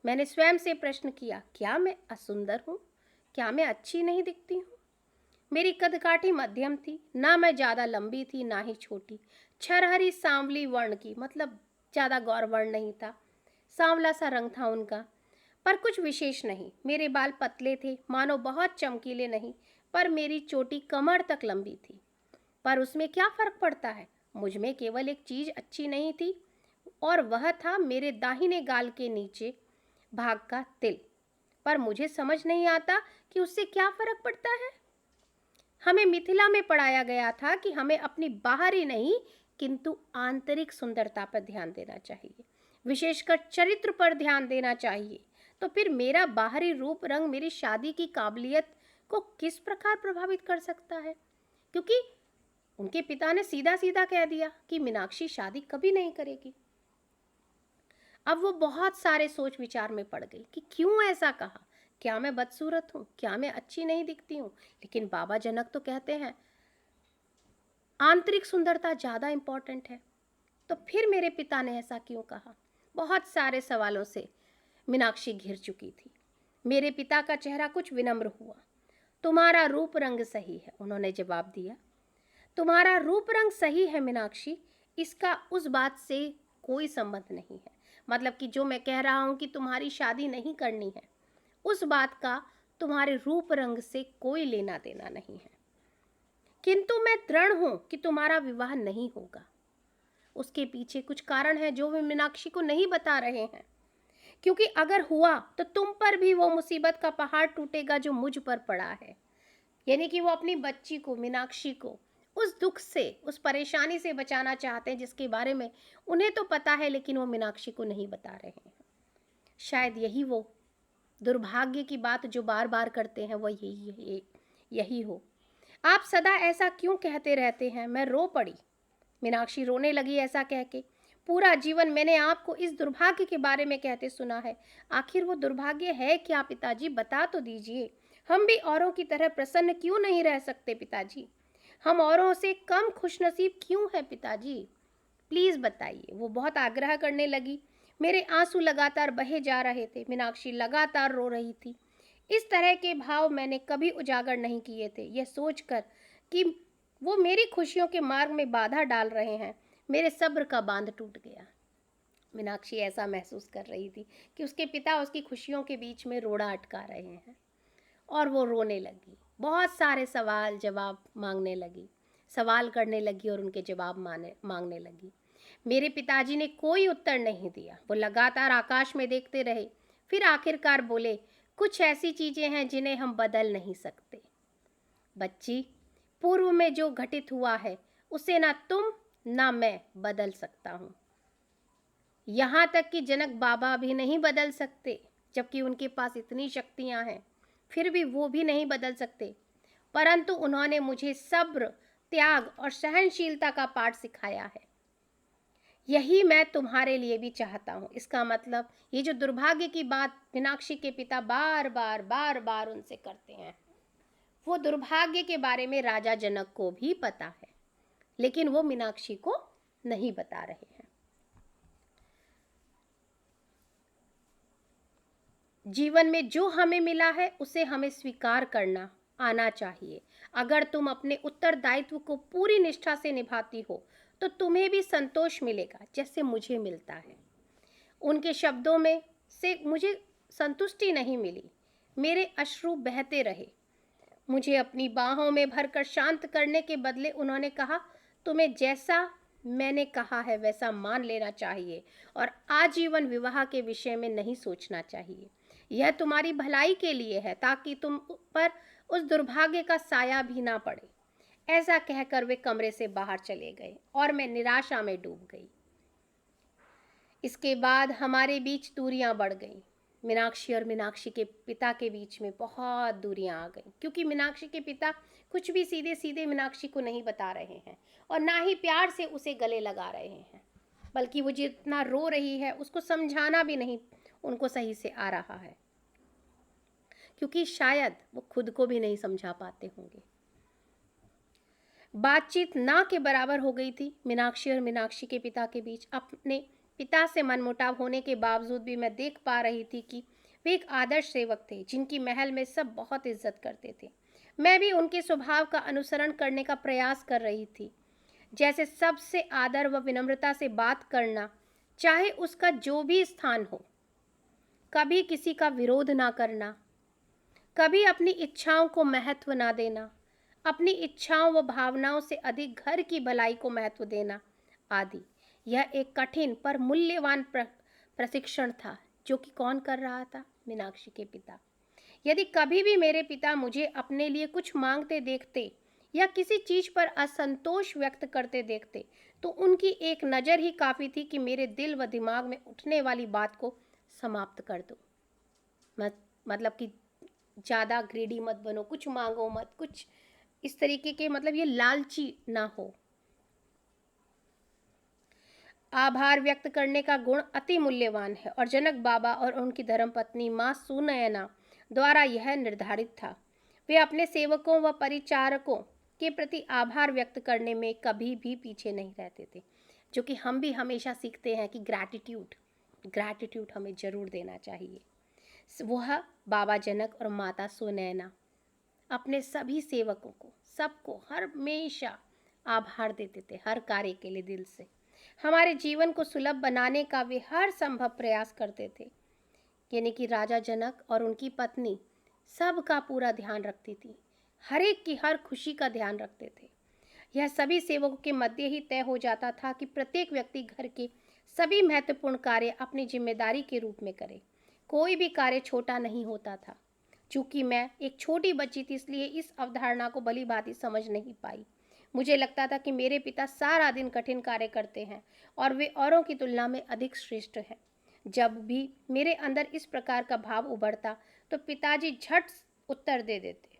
मैंने स्वयं से प्रश्न किया, क्या मैं असुंदर हूँ? क्या मैं अच्छी नहीं दिखती हूँ? मेरी कदकाठी मध्यम थी, ना मैं ज़्यादा लंबी थी ना ही छोटी, छरहरी सांवली वर्ण की, मतलब ज़्यादा गौर वर्ण नहीं था, सांवला सा रंग था उनका, पर कुछ विशेष नहीं। मेरे बाल पतले थे, मानो बहुत चमकीले नहीं, पर मेरी चोटी कमर तक लंबी थी। पर उसमें क्या फर्क पड़ता है? मुझ में केवल एक चीज अच्छी नहीं थी, और वह था मेरे दाहिने गाल के नीचे भाग का तिल। पर मुझे समझ नहीं आता कि उससे क्या फर्क पड़ता है। हमें मिथिला में पढ़ाया गया था कि हमें अपनी बाहरी नहीं किंतु आंतरिक सुंदरता पर ध्यान देना चाहिए, विशेषकर चरित्र पर ध्यान देना चाहिए। तो फिर मेरा बाहरी रूप रंग मेरी शादी की काबिलियत को किस प्रकार प्रभावित कर सकता है? क्योंकि उनके पिता ने सीधा सीधा कह दिया कि मीनाक्षी शादी कभी नहीं करेगी। अब वो बहुत सारे सोच विचार में पड़ गई कि क्यों ऐसा कहा। क्या मैं बदसूरत हूँ? क्या मैं अच्छी नहीं दिखती हूँ? लेकिन बाबा जनक तो कहते हैं आंतरिक सुंदरता ज़्यादा इम्पोर्टेंट है। तो फिर मेरे पिता ने ऐसा क्यों कहा? बहुत सारे सवालों से मीनाक्षी घिर चुकी थी। मेरे पिता का चेहरा कुछ विनम्र हुआ। तुम्हारा रूप रंग सही है, उन्होंने जवाब दिया। तुम्हारा रूप रंग सही है मीनाक्षी, इसका उस बात से कोई संबंध नहीं है। मतलब कि जो मैं कह रहा हूं कि तुम्हारी शादी नहीं करनी है, उस बात का तुम्हारे रूप रंग से कोई लेना देना नहीं है। किंतु मैं दृढ़ हूं कि तुम्हारा विवाह नहीं होगा। उसके पीछे कुछ कारण है जो वे मीनाक्षी को नहीं बता रहे हैं, क्योंकि अगर हुआ तो तुम पर भी वो मुसीबत का पहाड़ टूटेगा जो मुझ पर पड़ा है। यानी कि वो अपनी बच्ची को, मीनाक्षी को, उस दुख से, उस परेशानी से बचाना चाहते हैं जिसके बारे में उन्हें तो पता है लेकिन वो मीनाक्षी को नहीं बता रहे हैं। शायद यही वो दुर्भाग्य की बात जो बार बार करते हैं वो यही हो। आप सदा ऐसा क्यों कहते रहते हैं? मैं रो पड़ी। मीनाक्षी रोने लगी ऐसा कह के। पूरा जीवन मैंने आपको इस दुर्भाग्य के बारे में कहते सुना है। आखिर वो दुर्भाग्य है क्या पिताजी? बता तो दीजिए। हम भी औरों की तरह प्रसन्न क्यों नहीं रह सकते पिताजी? हम औरों से कम खुशनसीब क्यों है पिताजी? प्लीज बताइए। वो बहुत आग्रह करने लगी। मेरे आंसू लगातार बहे जा रहे थे। मीनाक्षी लगातार रो रही थी। इस तरह के भाव मैंने कभी उजागर नहीं किए थे। यह सोचकर कि वो मेरी खुशियों के मार्ग में बाधा डाल रहे हैं, मेरे सब्र का बांध टूट गया। मीनाक्षी ऐसा महसूस कर रही थी कि उसके पिता उसकी खुशियों के बीच में रोड़ा अटका रहे हैं, और वो रोने लगी। बहुत सारे सवाल जवाब मांगने लगी, सवाल करने लगी और उनके जवाब मांगने लगी। मेरे पिताजी ने कोई उत्तर नहीं दिया। वो लगातार आकाश में देखते रहे। फिर आखिरकार बोले, कुछ ऐसी चीजें हैं जिन्हें हम बदल नहीं सकते बच्ची। पूर्व में जो घटित हुआ है उसे ना तुम ना मैं बदल सकता हूँ। यहाँ तक कि जनक बाबा भी नहीं बदल सकते, जबकि उनके पास इतनी शक्तियाँ हैं, फिर भी वो भी नहीं बदल सकते। परंतु उन्होंने मुझे सब्र, त्याग और सहनशीलता का पाठ सिखाया है। यही मैं तुम्हारे लिए भी चाहता हूँ। इसका मतलब ये जो दुर्भाग्य की बात मीनाक्षी के पिता बार बार उनसे करते हैं, वो दुर्भाग्य के बारे में राजा जनक को भी पता है, लेकिन वो मीनाक्षी को नहीं बता रहे हैं। जीवन में जो हमें मिला है उसे हमें स्वीकार करना आना चाहिए। अगर तुम अपने उत्तरदायित्व को पूरी निष्ठा से निभाती हो तो तुम्हें भी संतोष मिलेगा जैसे मुझे मिलता है। उनके शब्दों में से मुझे संतुष्टि नहीं मिली। मेरे अश्रु बहते रहे। मुझे अपनी बाहों में भरकर शांत करने के बदले उन्होंने कहा, तुम्हें जैसा मैंने कहा है वैसा मान लेना चाहिए और आजीवन विवाह के विषय में नहीं सोचना चाहिए। यह तुम्हारी भलाई के लिए है, ताकि तुम पर उस दुर्भाग्य का साया भी ना पड़े। ऐसा कहकर वे कमरे से बाहर चले गए और मैं निराशा में डूब गई। इसके बाद हमारे बीच दूरियां बढ़ गईं। मीनाक्षी और मीनाक्षी के पिता के बीच में बहुत दूरियां आ गईं, क्योंकि मीनाक्षी के पिता कुछ भी सीधे सीधे मीनाक्षी को नहीं बता रहे हैं और ना ही प्यार से उसे गले लगा रहे हैं, बल्कि वो जितना रो रही है उसको समझाना भी नहीं उनको सही से आ रहा है, क्योंकि शायद वो खुद को भी नहीं समझा पाते होंगे। बातचीत ना के बराबर हो गई थी मीनाक्षी और मीनाक्षी के पिता के बीच। अपने पिता से मनमुटाव होने के बावजूद भी मैं देख पा रही थी कि वे एक आदर्श सेवक थे जिनकी महल में सब बहुत इज्जत करते थे। मैं भी उनके स्वभाव का अनुसरण करने का प्रयास कर रही थी, जैसे सबसे आदर व विनम्रता से बात करना, चाहे उसका जो भी स्थान हो, कभी किसी का विरोध ना करना, कभी अपनी इच्छाओं को महत्व ना देना, अपनी इच्छाओं व भावनाओं से अधिक घर की भलाई को महत्व देना आदि। यह एक कठिन पर मूल्यवान प्रशिक्षण था जो कि कौन कर रहा था? मीनाक्षी के पिता। यदि कभी भी मेरे पिता मुझे अपने लिए कुछ मांगते देखते या किसी चीज पर असंतोष व्यक्त करते देखते तो उनकी एक नज़र ही काफ़ी थी कि मेरे दिल व दिमाग में उठने वाली बात को समाप्त कर दो। मतलब कि ज़्यादा ग्रेडी मत बनो, कुछ मांगो मत, कुछ इस तरीके के, मतलब ये लालची ना हो। आभार व्यक्त करने का गुण अति मूल्यवान है और जनक बाबा और उनकी धर्मपत्नी माँ सुनयना द्वारा यह निर्धारित था। वे अपने सेवकों व परिचारकों के प्रति आभार व्यक्त करने में कभी भी पीछे नहीं रहते थे, जो कि हम भी हमेशा सीखते हैं कि ग्रैटिट्यूड हमें जरूर देना चाहिए। वह बाबा जनक और माता सुनैना अपने सभी सेवकों को, सबको हमेशा आभार देते थे, हर कार्य के लिए दिल से। हमारे जीवन को सुलभ बनाने का वे हर संभव प्रयास करते थे। यानी कि राजा जनक और उनकी पत्नी सबका पूरा ध्यान रखती थी, हर एक की हर खुशी का ध्यान रखते थे। यह सभी सेवकों के मध्य ही तय हो जाता था कि प्रत्येक व्यक्ति घर के सभी महत्वपूर्ण कार्य अपनी जिम्मेदारी के रूप में करे। कोई भी कार्य छोटा नहीं होता था। चूंकि मैं एक छोटी बच्ची थी, इसलिए इस अवधारणा को भली भांति समझ नहीं पाई। मुझे लगता था कि मेरे पिता सारा दिन कठिन कार्य करते हैं और वे औरों की तुलना में अधिक श्रेष्ठ हैं। जब भी मेरे अंदर इस प्रकार का भाव उभरता तो पिताजी झट उत्तर दे देते।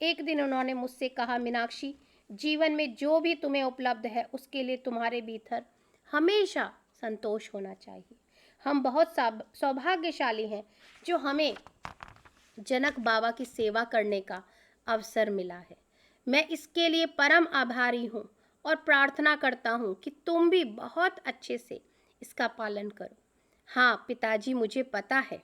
एक दिन उन्होंने मुझसे कहा, मीनाक्षी, जीवन में जो भी तुम्हें उपलब्ध है उसके लिए तुम्हारे भीतर हमेशा संतोष होना चाहिए। हम बहुत सौभाग्यशाली हैं जो हमें जनक बाबा की सेवा करने का अवसर मिला है। मैं इसके लिए परम आभारी हूँ और प्रार्थना करता हूँ कि तुम भी बहुत अच्छे से इसका पालन करो। हाँ पिताजी, मुझे पता है,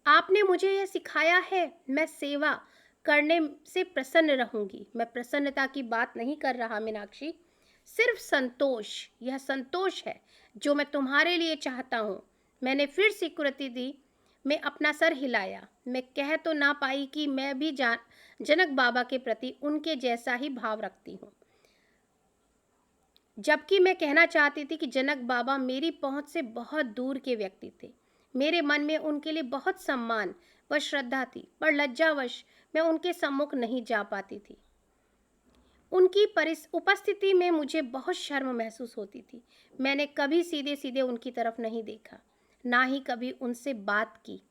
आपने मुझे यह सिखाया है। मैं सेवा करने से प्रसन्न रहूंगी। मैं प्रसन्नता की बात नहीं कर रहा मीनाक्षी, सिर्फ संतोष। यह संतोष है जो मैं तुम्हारे लिए चाहता हूँ। मैंने फिर स्वीकृति दी। मैं अपना सर हिलाया। मैं कह तो ना पाई कि मैं भी जनक बाबा के प्रति उनके जैसा ही भाव रखती हूँ, जबकि मैं कहना चाहती थी कि जनक बाबा मेरी पहुंच से बहुत दूर के व्यक्ति थे। मेरे मन में उनके लिए बहुत सम्मान व श्रद्धा थी, पर लज्जावश मैं उनके सम्मुख नहीं जा पाती थी। उनकी उपस्थिति में मुझे बहुत शर्म महसूस होती थी। मैंने कभी सीधे सीधे उनकी तरफ नहीं देखा, ना ही कभी उनसे बात की।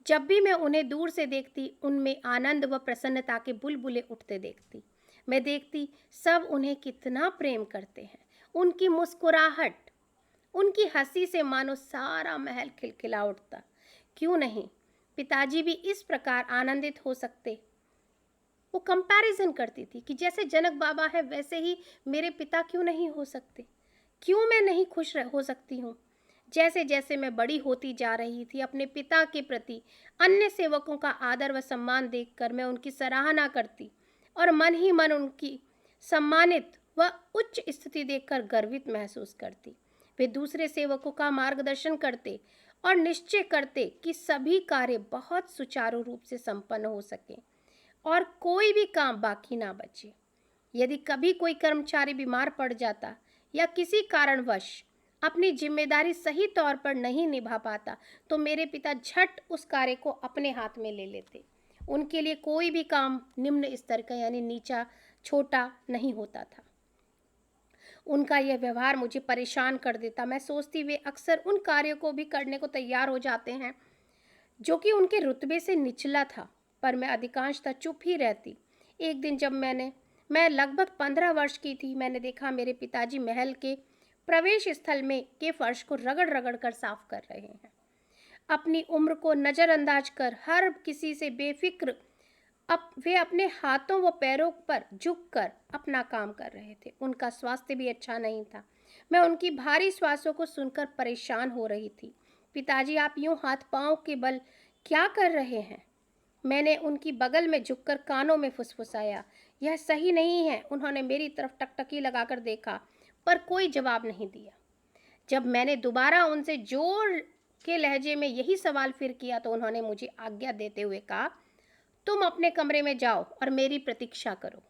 जब भी मैं उन्हें दूर से देखती, उनमें आनंद व प्रसन्नता के बुलबुले उठते देखती। मैं देखती सब उन्हें कितना प्रेम करते हैं। उनकी मुस्कुराहट, उनकी हंसी से मानो सारा महल खिलखिला उठता। क्यों नहीं पिताजी भी इस प्रकार आनंदित हो सकते? वो कंपैरिजन करती थी कि जैसे जनक बाबा है वैसे ही मेरे पिता क्यों नहीं हो सकते? क्यों मैं नहीं खुश हो सकती हूँ? जैसे जैसे मैं बड़ी होती जा रही थी, अपने पिता के प्रति अन्य सेवकों का आदर व सम्मान देखकर मैं उनकी सराहना करती और मन ही मन उनकी सम्मानित व उच्च स्थिति देखकर गर्वित महसूस करती। वे दूसरे सेवकों का मार्गदर्शन करते और निश्चय करते कि सभी कार्य बहुत सुचारू रूप से संपन्न हो सके और कोई भी काम बाकी ना बचे। यदि कभी कोई कर्मचारी बीमार पड़ जाता या किसी कारणवश अपनी जिम्मेदारी सही तौर पर नहीं निभा पाता तो मेरे पिता झट उस कार्य को अपने हाथ में ले लेते। उनके लिए कोई भी काम निम्न स्तर का यानी नीचा छोटा नहीं होता था। उनका यह व्यवहार मुझे परेशान कर देता। मैं सोचती वे अक्सर उन कार्यों को भी करने को तैयार हो जाते हैं जो कि उनके रुतबे से निचला था, पर मैं अधिकांशतः चुप ही रहती। एक दिन जब मैं लगभग 15 वर्ष की थी, मैंने देखा मेरे पिताजी महल के प्रवेश स्थल में के फर्श को रगड़ रगड़ कर साफ कर रहे हैं। अपनी उम्र को नज़रअंदाज कर हर किसी से बेफिक्र अब वे अपने हाथों व पैरों पर झुककर अपना काम कर रहे थे। उनका स्वास्थ्य भी अच्छा नहीं था। मैं उनकी भारी श्वासों को सुनकर परेशान हो रही थी। पिताजी, आप यूं हाथ पांव के बल क्या कर रहे हैं? मैंने उनकी बगल में झुककर कानों में फुसफुसाया। यह सही नहीं है। उन्होंने मेरी तरफ टकटकी लगाकर देखा, पर कोई जवाब नहीं दिया। जब मैंने दोबारा उनसे जोर के लहजे में यही सवाल फिर किया तो उन्होंने मुझे आज्ञा देते हुए कहा, तुम अपने कमरे में जाओ और मेरी प्रतीक्षा करो।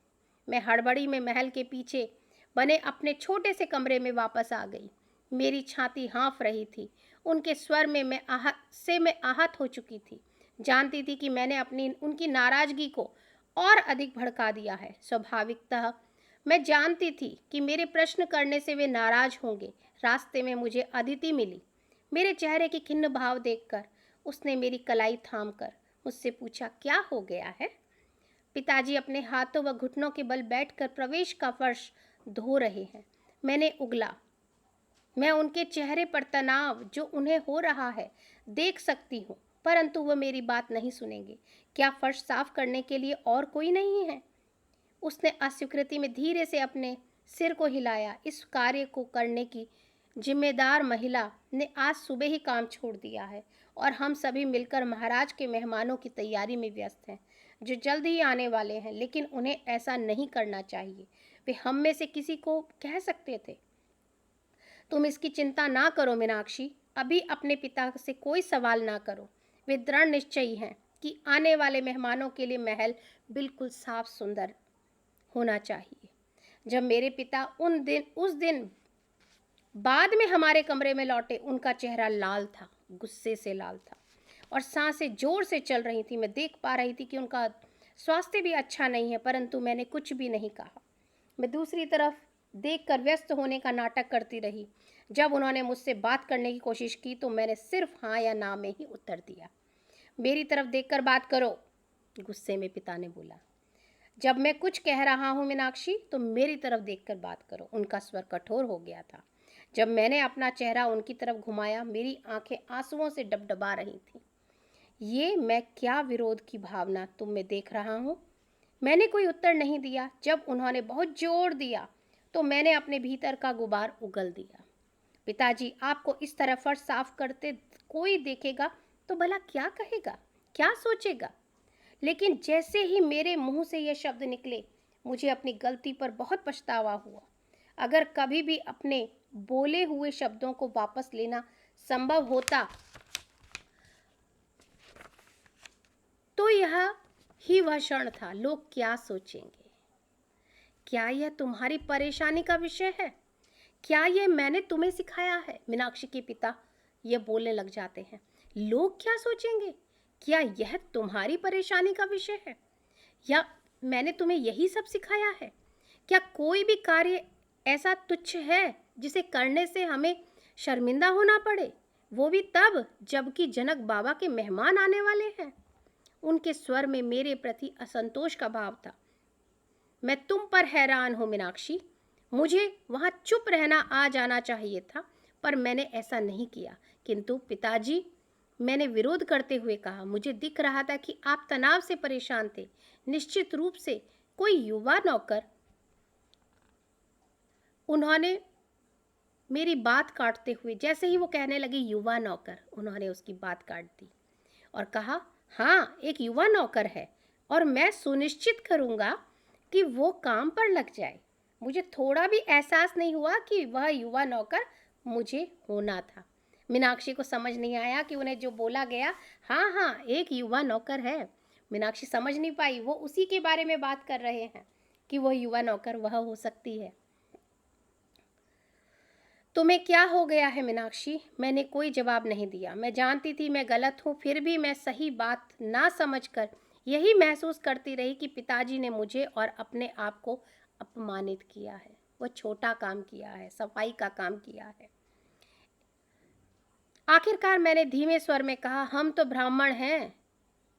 मैं हड़बड़ी में महल के पीछे बने अपने छोटे से कमरे में वापस आ गई। मेरी छाती हाँफ रही थी। उनके स्वर में मैं आहत हो चुकी थी। जानती थी कि मैंने अपनी उनकी नाराजगी को और अधिक भड़का दिया है। स्वाभाविकतः मैं जानती थी कि मेरे प्रश्न करने से वे नाराज होंगे। रास्ते में मुझे अदिति मिली। मेरे चेहरे के खिन्न भाव देखकर उसने मेरी कलाई थामकर मुझसे पूछा, क्या हो गया है? पिताजी अपने हाथों व घुटनों के बल बैठकर प्रवेश का फर्श धो रहे हैं। मैंने उगला। मैं उनके चेहरे पर तनाव जो उन्हें हो रहा है देख सकती हूँ, परंतु वह मेरी बात नहीं सुनेंगे। क्या फर्श साफ करने के लिए और कोई नहीं है? उसने अस्वीकृति में धीरे से अपने सिर को हिलाया। इस कार्य को करने की जिम्मेदार महिला ने आज सुबह ही काम छोड़ दिया है और हम सभी मिलकर महाराज के मेहमानों की तैयारी में व्यस्त हैं, जो जल्द ही आने वाले हैं। लेकिन उन्हें ऐसा नहीं करना चाहिए। वे हम में से किसी को कह सकते थे, तुम इसकी चिंता ना करो मीनाक्षी, अभी अपने पिता से कोई सवाल ना करो। वे दृढ़ निश्चयी हैं कि आने वाले मेहमानों के लिए महल बिल्कुल साफ सुंदर होना चाहिए। जब मेरे पिता उस दिन बाद में हमारे कमरे में लौटे, उनका चेहरा लाल था, गुस्से से लाल था और सांसें जोर से चल रही थी। मैं देख पा रही थी कि उनका स्वास्थ्य भी अच्छा नहीं है, परंतु मैंने कुछ भी नहीं कहा। मैं दूसरी तरफ देखकर व्यस्त होने का नाटक करती रही। जब उन्होंने मुझसे बात करने की कोशिश की तो मैंने सिर्फ हाँ या ना में ही उत्तर दिया। मेरी तरफ देखकर बात करो, गुस्से में पिता ने बोला। जब मैं कुछ कह रहा हूँ मीनाक्षी, तो मेरी तरफ देखकर बात करो। उनका स्वर कठोर हो गया था। जब मैंने अपना चेहरा उनकी तरफ घुमाया, मेरी आंखें आंसुओं से डबडबा रही थीं। ये मैं क्या विरोध की भावना तुम में देख रहा हूँ? मैंने कोई उत्तर नहीं दिया। जब उन्होंने बहुत जोर दिया तो मैंने अपने भीतर का गुबार उगल दिया। पिताजी, आपको इस तरह फर्श साफ करते कोई देखेगा तो भला क्या कहेगा, क्या सोचेगा? लेकिन जैसे ही मेरे मुंह से ये शब्द निकले, मुझे अपनी गलती पर बहुत पछतावा हुआ। अगर कभी भी अपने बोले हुए शब्दों को वापस लेना संभव होता तो यह ही वह क्षण था। लोग क्या सोचेंगे? क्या यह तुम्हारी परेशानी का विषय है? क्या यह मैंने तुम्हें सिखाया है? मीनाक्षी के पिता ये बोलने लग जाते हैं। लोग क्या सोचेंगे? क्या यह तुम्हारी परेशानी का विषय है? या मैंने तुम्हें यही सब सिखाया है? क्या कोई भी कार्य ऐसा तुच्छ है जिसे करने से हमें शर्मिंदा होना पड़े, वो भी तब जबकि जनक बाबा के मेहमान आने वाले हैं? उनके स्वर में मेरे प्रति असंतोष का भाव था। मैं तुम पर हैरान हूँ मीनाक्षी। मुझे वहाँ चुप रहना आ जाना चाहिए था, पर मैंने ऐसा नहीं किया। किंतु पिताजी, मैंने विरोध करते हुए कहा, मुझे दिख रहा था कि आप तनाव से परेशान थे। निश्चित रूप से कोई युवा नौकर। उन्होंने मेरी बात काटते हुए, जैसे ही वो कहने लगी युवा नौकर, उन्होंने उसकी बात काट दी और कहा, हाँ, एक युवा नौकर है और मैं सुनिश्चित करूँगा कि वो काम पर लग जाए। मुझे थोड़ा भी एहसास नहीं हुआ कि वह युवा नौकर मुझे होना था। मीनाक्षी को समझ नहीं आया कि उन्हें जो बोला गया, हाँ हाँ एक युवा नौकर है, मीनाक्षी समझ नहीं पाई। वो उसी के बारे में बात कर रहे हैं कि वह युवा नौकर वह हो सकती है। तुम्हें क्या हो गया है मीनाक्षी? मैंने कोई जवाब नहीं दिया। मैं जानती थी मैं गलत हूँ, फिर भी मैं सही बात ना समझकर यही महसूस करती रही कि पिताजी ने मुझे और अपने आप को अपमानित किया है। वो छोटा काम किया है, सफाई का काम किया है। आखिरकार मैंने धीमे स्वर में कहा, हम तो ब्राह्मण हैं।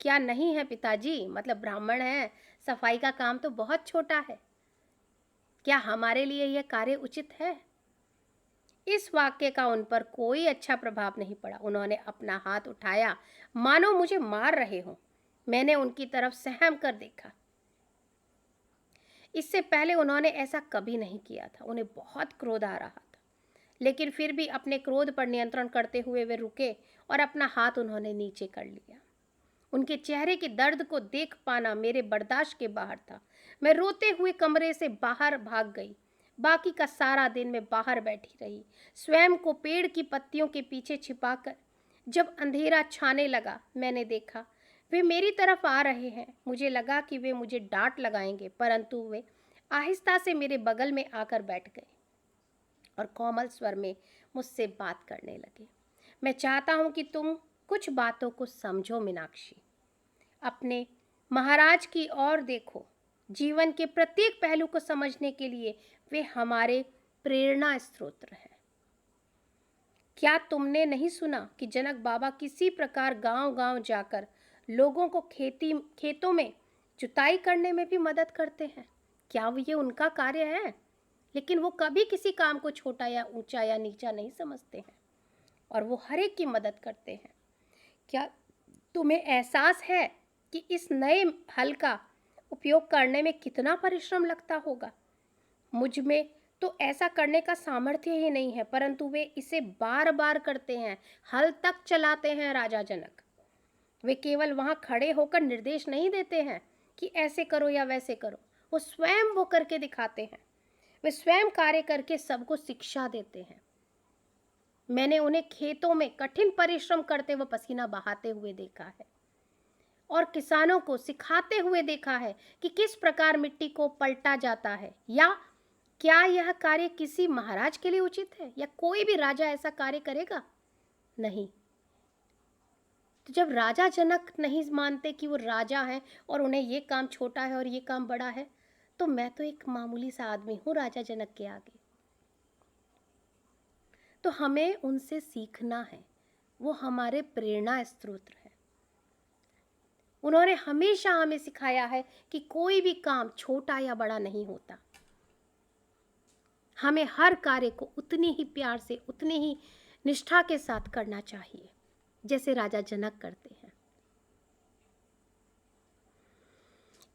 क्या नहीं है पिताजी? मतलब ब्राह्मण हैं, सफाई का काम तो बहुत छोटा है। क्या हमारे लिए यह कार्य उचित है? इस वाक्य का उन पर कोई अच्छा प्रभाव नहीं पड़ा। उन्होंने अपना हाथ उठाया मानो मुझे मार रहे हों। मैंने उनकी तरफ सहम कर देखा। इससे पहले उन्होंने ऐसा कभी नहीं किया था। उन्हें बहुत क्रोध आ रहा था, लेकिन फिर भी अपने क्रोध पर नियंत्रण करते हुए वे रुके और अपना हाथ उन्होंने नीचे कर लिया। उनके चेहरे के दर्द को देख पाना मेरे बर्दाश्त के बाहर था। मैं रोते हुए कमरे से बाहर भाग गई। बाकी का सारा दिन मैं बाहर बैठी रही, स्वयं को पेड़ की पत्तियों के पीछे छिपाकर। जब अंधेरा छाने लगा, मैंने देखा वे मेरी तरफ आ रहे हैं। मुझे लगा कि वे मुझे डांट लगाएंगे, परंतु वे आहिस्ता से मेरे बगल में आकर बैठ गए और कोमल स्वर में मुझसे बात करने लगे। मैं चाहता हूं कि तुम कुछ बातों को समझो मीनाक्षी। अपने महाराज की ओर देखो। जीवन के प्रत्येक पहलू को समझने के लिए वे हमारे प्रेरणा स्रोत हैं। क्या तुमने नहीं सुना कि जनक बाबा किसी प्रकार गांव-गांव जाकर लोगों को खेतों में जुताई करने में भी मदद करते हैं? क्या ये उनका कार्य है? लेकिन वो कभी किसी काम को छोटा या ऊंचा या नीचा नहीं समझते हैं और वो हर एक की मदद करते हैं। क्या तुम्हें एहसास है कि इस नए हल का उपयोग करने में कितना परिश्रम लगता होगा? मुझ में तो ऐसा करने का सामर्थ्य ही नहीं है, परंतु वे इसे बार बार करते हैं, हल तक चलाते हैं। राजा जनक, वे केवल वहां खड़े होकर निर्देश नहीं देते हैं कि ऐसे करो या वैसे करो, वो स्वयं वो करके दिखाते हैं। वे स्वयं कार्य करके सबको शिक्षा देते हैं। मैंने उन्हें खेतों में कठिन परिश्रम करते हुए पसीना बहाते हुए देखा है और किसानों को सिखाते हुए देखा है कि किस प्रकार मिट्टी को पलटा जाता है। या क्या यह कार्य किसी महाराज के लिए उचित है या कोई भी राजा ऐसा कार्य करेगा? नहीं। तो जब राजा जनक नहीं मानते कि वो राजा हैं और उन्हें ये काम छोटा है और ये काम बड़ा है, तो मैं तो एक मामूली सा आदमी हूँ राजा जनक के आगे। तो हमें उनसे सीखना है, वो हमारे प्रेरणा स्रोत है। उन्होंने हमेशा हमें सिखाया है कि कोई भी काम छोटा या बड़ा नहीं होता। हमें हर कार्य को उतनी ही प्यार से, उतनी ही निष्ठा के साथ करना चाहिए जैसे राजा जनक करते हैं।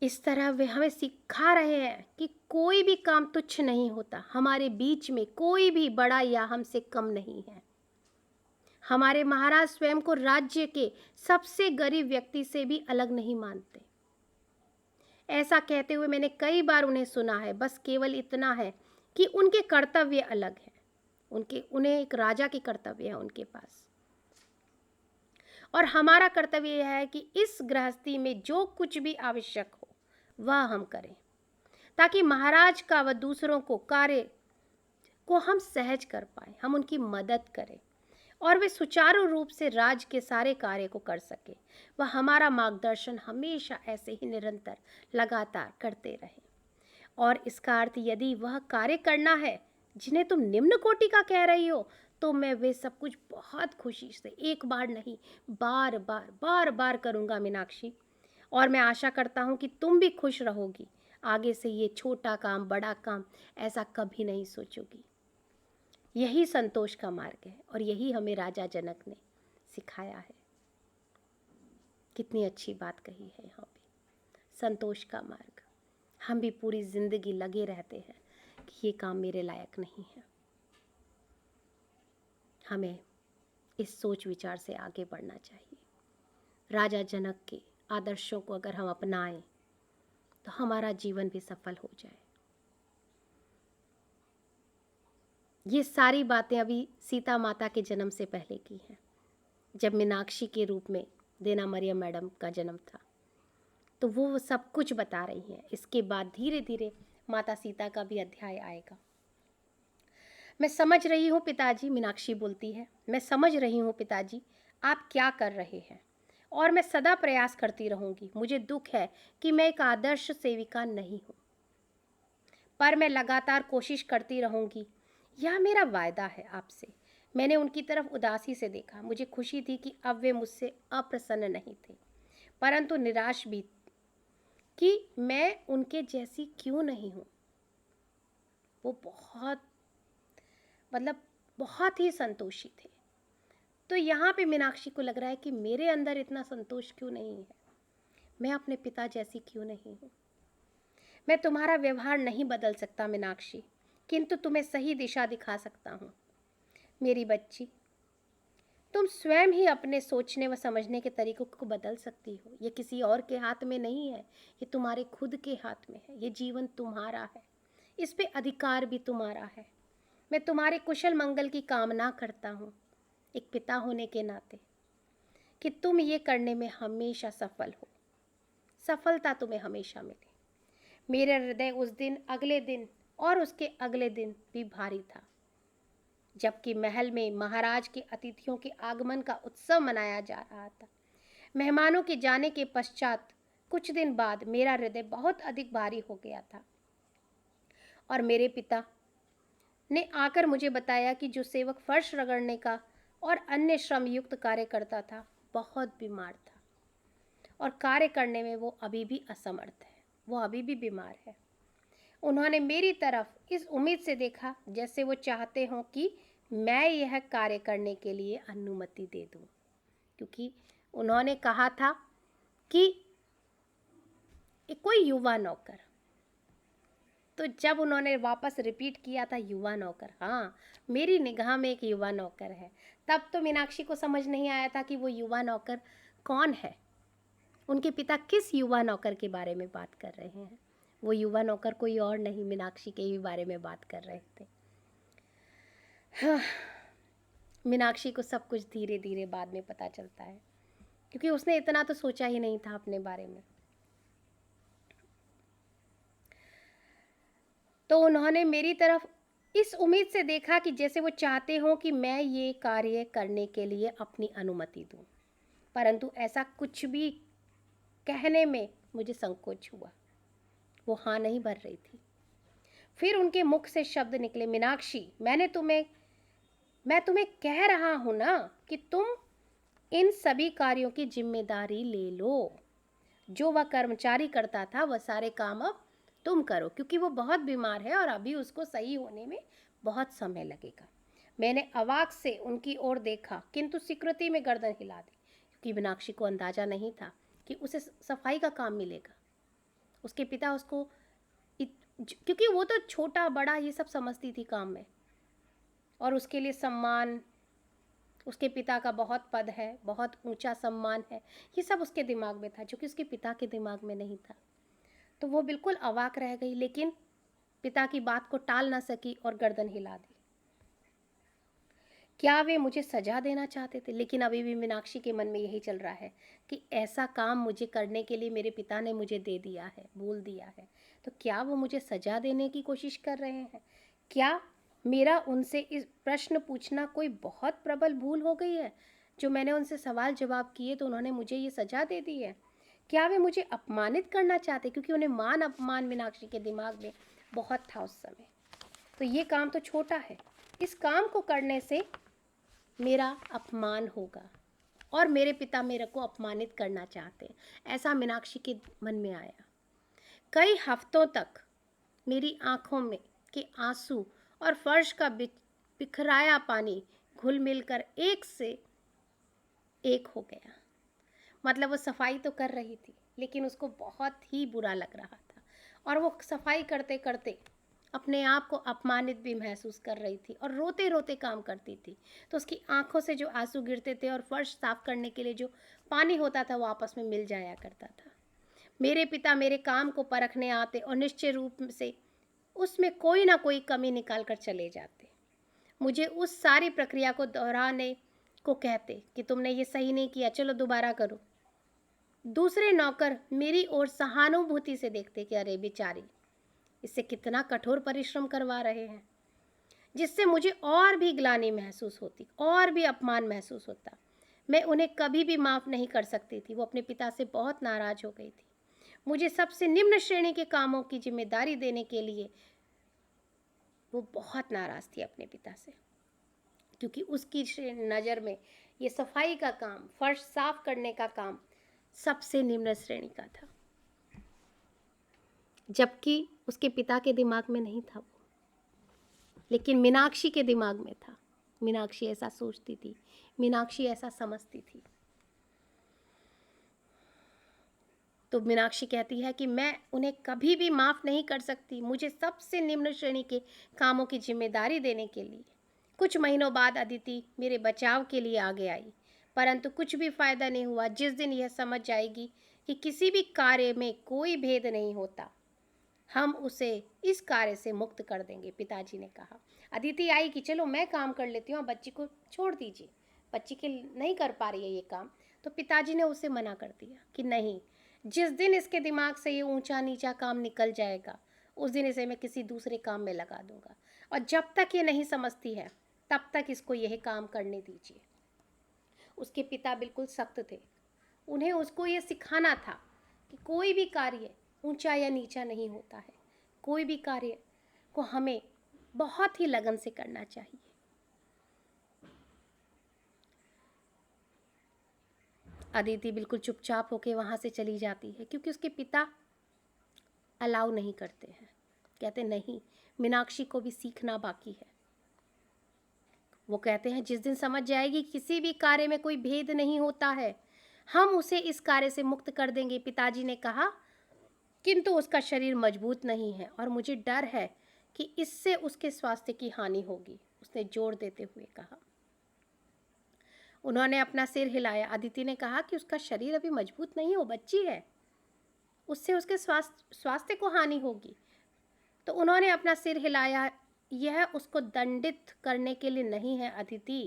इस तरह वे हमें सिखा रहे हैं कि कोई भी काम तुच्छ नहीं होता। हमारे बीच में कोई भी बड़ा या हमसे कम नहीं है। हमारे महाराज स्वयं को राज्य के सबसे गरीब व्यक्ति से भी अलग नहीं मानते। ऐसा कहते हुए मैंने कई बार उन्हें सुना है। बस केवल इतना है कि उनके कर्तव्य अलग है। उन्हें एक राजा के कर्तव्य है उनके पास, और हमारा कर्तव्य यह है कि इस गृहस्थी में जो कुछ भी आवश्यक हो वह हम करें, ताकि महाराज का व दूसरों को कार्य को हम सहज कर पाए, हम उनकी मदद करें और वे सुचारू रूप से राज्य के सारे कार्य को कर सके। वह हमारा मार्गदर्शन हमेशा ऐसे ही निरंतर लगातार करते रहे। और इसका अर्थ यदि वह कार्य करना है जिन्हें तुम निम्न कोटि का कह रही हो, तो मैं वे सब कुछ बहुत खुशी से एक बार नहीं बार बार करूँगा मीनाक्षी। और मैं आशा करता हूँ कि तुम भी खुश रहोगी। आगे से ये छोटा काम बड़ा काम ऐसा कभी नहीं सोचोगी। यही संतोष का मार्ग है और यही हमें राजा जनक ने सिखाया है। कितनी अच्छी बात कही है यहाँ पे, संतोष का मार्ग। हम भी पूरी जिंदगी लगे रहते हैं कि ये काम मेरे लायक नहीं है। हमें इस सोच विचार से आगे बढ़ना चाहिए। राजा जनक के आदर्शों को अगर हम अपनाएं तो हमारा जीवन भी सफल हो जाए। ये सारी बातें अभी सीता माता के जन्म से पहले की हैं, जब मीनाक्षी के रूप में देना मरियम मैडम का जन्म था। तो वो सब कुछ बता रही हैं। इसके बाद धीरे धीरे माता सीता का भी अध्याय आएगा। मैं समझ रही हूँ पिताजी, मीनाक्षी बोलती है, मैं समझ रही हूँ पिताजी आप क्या कर रहे हैं और मैं सदा प्रयास करती रहूँगी। मुझे दुख है कि मैं एक आदर्श सेविका नहीं हूँ, पर मैं लगातार कोशिश करती रहूँगी। यह मेरा वायदा है आपसे। मैंने उनकी तरफ उदासी से देखा। मुझे खुशी थी कि अब वे मुझसे अप्रसन्न नहीं थे, परंतु निराश भी कि मैं उनके जैसी क्यों नहीं हूँ। वो बहुत ही संतोषी थे। तो यहाँ पे मीनाक्षी को लग रहा है कि मेरे अंदर इतना संतोष क्यों नहीं है, मैं अपने पिता जैसी क्यों नहीं हूँ? मैं तुम्हारा व्यवहार नहीं बदल सकता मीनाक्षी, किंतु तुम्हें सही दिशा दिखा सकता हूँ। मेरी बच्ची, तुम स्वयं ही अपने सोचने व समझने के तरीकों को बदल सकती हो। ये किसी और के हाथ में नहीं है, ये तुम्हारे खुद के हाथ में है। ये जीवन तुम्हारा है, इस पे अधिकार भी तुम्हारा है। मैं तुम्हारे कुशल मंगल की कामना करता हूँ, एक पिता होने के नाते, कि तुम ये करने में हमेशा सफल हो, सफलता तुम्हें हमेशा मिले। मेरा हृदय उस दिन, अगले दिन और उसके अगले दिन भी भारी था, जबकि महल में महाराज के अतिथियों के आगमन का उत्सव मनाया जा रहा था। मेहमानों के जाने के पश्चात कुछ दिन बाद मेरा हृदय बहुत अधिक भारी हो गया था और मेरे पिता ने आकर मुझे बताया कि जो सेवक फर्श रगड़ने का और अन्य श्रम युक्त कार्य करता था, बहुत बीमार था और कार्य करने में वो अभी भी असमर्थ है, वो अभी भी बीमार है। उन्होंने मेरी तरफ इस उम्मीद से देखा जैसे वो चाहते हों कि मैं यह कार्य करने के लिए अनुमति दे दूं, क्योंकि उन्होंने कहा था कि कोई युवा नौकर, तो जब उन्होंने वापस रिपीट किया था युवा नौकर, हाँ मेरी निगाह में एक युवा नौकर है, तब तो मीनाक्षी को समझ नहीं आया था कि वो युवा नौकर कौन है। उनके पिता किस युवा नौकर के बारे में बात कर रहे हैं? वो युवा नौकर कोई और नहीं, मीनाक्षी के ही बारे में बात कर रहे थे। हाँ, मीनाक्षी को सब कुछ धीरे धीरे बाद में पता चलता है, क्योंकि उसने इतना तो सोचा ही नहीं था अपने बारे में। तो उन्होंने मेरी तरफ इस उम्मीद से देखा कि जैसे वो चाहते हों कि मैं ये कार्य करने के लिए अपनी अनुमति दूं, परंतु ऐसा कुछ भी कहने में मुझे संकोच हुआ। वो हाँ नहीं भर रही थी। फिर उनके मुख से शब्द निकले, मीनाक्षी, मैं तुम्हें कह रहा हूं ना कि तुम इन सभी कार्यों की जिम्मेदारी ले लो। जो वह कर्मचारी करता था वह सारे काम अब तुम करो, क्योंकि वो बहुत बीमार है और अभी उसको सही होने में बहुत समय लगेगा। मैंने अवाक से उनकी ओर देखा, किंतु स्वीकृति में गर्दन हिला दी, क्योंकि मीनाक्षी को अंदाजा नहीं था कि उसे सफाई का काम मिलेगा। उसके पिता उसको क्योंकि वो तो छोटा बड़ा ये सब समझती थी काम में, और उसके लिए सम्मान, उसके पिता का बहुत पद है, बहुत ऊंचा सम्मान है, ये सब उसके दिमाग में था, जो कि उसके पिता के दिमाग में नहीं था। तो वो बिल्कुल अवाक रह गई, लेकिन पिता की बात को टाल ना सकी और गर्दन हिला दी। क्या वे मुझे सजा देना चाहते थे? लेकिन अभी भी मीनाक्षी के मन में यही चल रहा है कि ऐसा काम मुझे करने के लिए मेरे पिता ने मुझे दे दिया है, बोल दिया है, तो क्या वो मुझे सजा देने की कोशिश कर रहे हैं? क्या मेरा उनसे इस प्रश्न पूछना कोई बहुत प्रबल भूल हो गई है? जो मैंने उनसे सवाल जवाब किए तो उन्होंने मुझे ये सजा दे दी है? क्या वे मुझे अपमानित करना चाहते? क्योंकि उन्हें मान अपमान मीनाक्षी के दिमाग में बहुत था उस समय। तो ये काम तो छोटा है, इस काम को करने से मेरा अपमान होगा और मेरे पिता मेरे को अपमानित करना चाहते हैं, ऐसा मीनाक्षी के मन में आया। कई हफ्तों तक मेरी आंखों में के आंसू और फर्श का बिखराया पानी घुल मिलकर एक से एक हो गया। मतलब वो सफाई तो कर रही थी, लेकिन उसको बहुत ही बुरा लग रहा था, और वो सफाई करते करते अपने आप को अपमानित भी महसूस कर रही थी और रोते रोते काम करती थी। तो उसकी आंखों से जो आंसू गिरते थे और फर्श साफ करने के लिए जो पानी होता था वो आपस में मिल जाया करता था। मेरे पिता मेरे काम को परखने आते और निश्चय रूप से उसमें कोई ना कोई कमी निकाल कर चले जाते। मुझे उस सारी प्रक्रिया को दोहराने को कहते कि तुमने ये सही नहीं किया, चलो दोबारा करो। दूसरे नौकर मेरी ओर सहानुभूति से देखते कि अरे बेचारी, इससे कितना कठोर परिश्रम करवा रहे हैं, जिससे मुझे और भी ग्लानि महसूस होती और भी अपमान महसूस होता। मैं उन्हें कभी भी माफ़ नहीं कर सकती थी। वो अपने पिता से बहुत नाराज़ हो गई थी। मुझे सबसे निम्न श्रेणी के कामों की जिम्मेदारी देने के लिए वो बहुत नाराज़ थी अपने पिता से, क्योंकि उसकी नज़र में ये सफाई का काम, फर्श साफ करने का काम सबसे निम्न श्रेणी का था, जबकि उसके पिता के दिमाग में नहीं था वो, लेकिन मीनाक्षी के दिमाग में था। मीनाक्षी ऐसा सोचती थी, मीनाक्षी ऐसा समझती थी। तो मीनाक्षी कहती है कि मैं उन्हें कभी भी माफ़ नहीं कर सकती, मुझे सबसे निम्न श्रेणी के कामों की जिम्मेदारी देने के लिए। कुछ महीनों बाद अदिति मेरे बचाव के लिए आगे आई, परंतु कुछ भी फायदा नहीं हुआ। जिस दिन यह समझ जाएगी कि किसी भी कार्य में कोई भेद नहीं होता, हम उसे इस कार्य से मुक्त कर देंगे। पिताजी ने कहा। अदिति आई कि चलो मैं काम कर लेती हूँ, बच्ची को छोड़ दीजिए, बच्ची के नहीं कर पा रही है ये काम। तो पिताजी ने उसे मना कर दिया कि नहीं, जिस दिन इसके दिमाग से ये ऊंचा नीचा काम निकल जाएगा, उस दिन इसे मैं किसी दूसरे काम में लगा दूंगा, और जब तक ये नहीं समझती है तब तक इसको यह काम करने दीजिए। उसके पिता बिल्कुल सख्त थे। उन्हें उसको ये सिखाना था कि कोई भी कार्य ऊंचा या नीचा नहीं होता है, कोई भी कार्य को हमें बहुत ही लगन से करना चाहिए। अदिति बिल्कुल चुपचाप होके वहाँ से चली जाती है, क्योंकि उसके पिता अलाउ नहीं करते हैं। कहते नहीं, मीनाक्षी को भी सीखना बाकी है। वो कहते हैं जिस दिन समझ जाएगी किसी भी कार्य में कोई भेद नहीं होता है, हम उसे इस कार्य से मुक्त कर देंगे। पिताजी ने कहा, किंतु उसका शरीर मजबूत नहीं है और मुझे डर है कि इससे उसके स्वास्थ्य की हानि होगी, उसने जोर देते हुए कहा। उन्होंने अपना सिर हिलाया। अदिति ने कहा कि उसका शरीर अभी मजबूत नहीं, वो बच्ची है, उससे उसके स्वास्थ्य को हानि होगी। तो उन्होंने अपना सिर हिलाया। यह उसको दंडित करने के लिए नहीं है अदिति।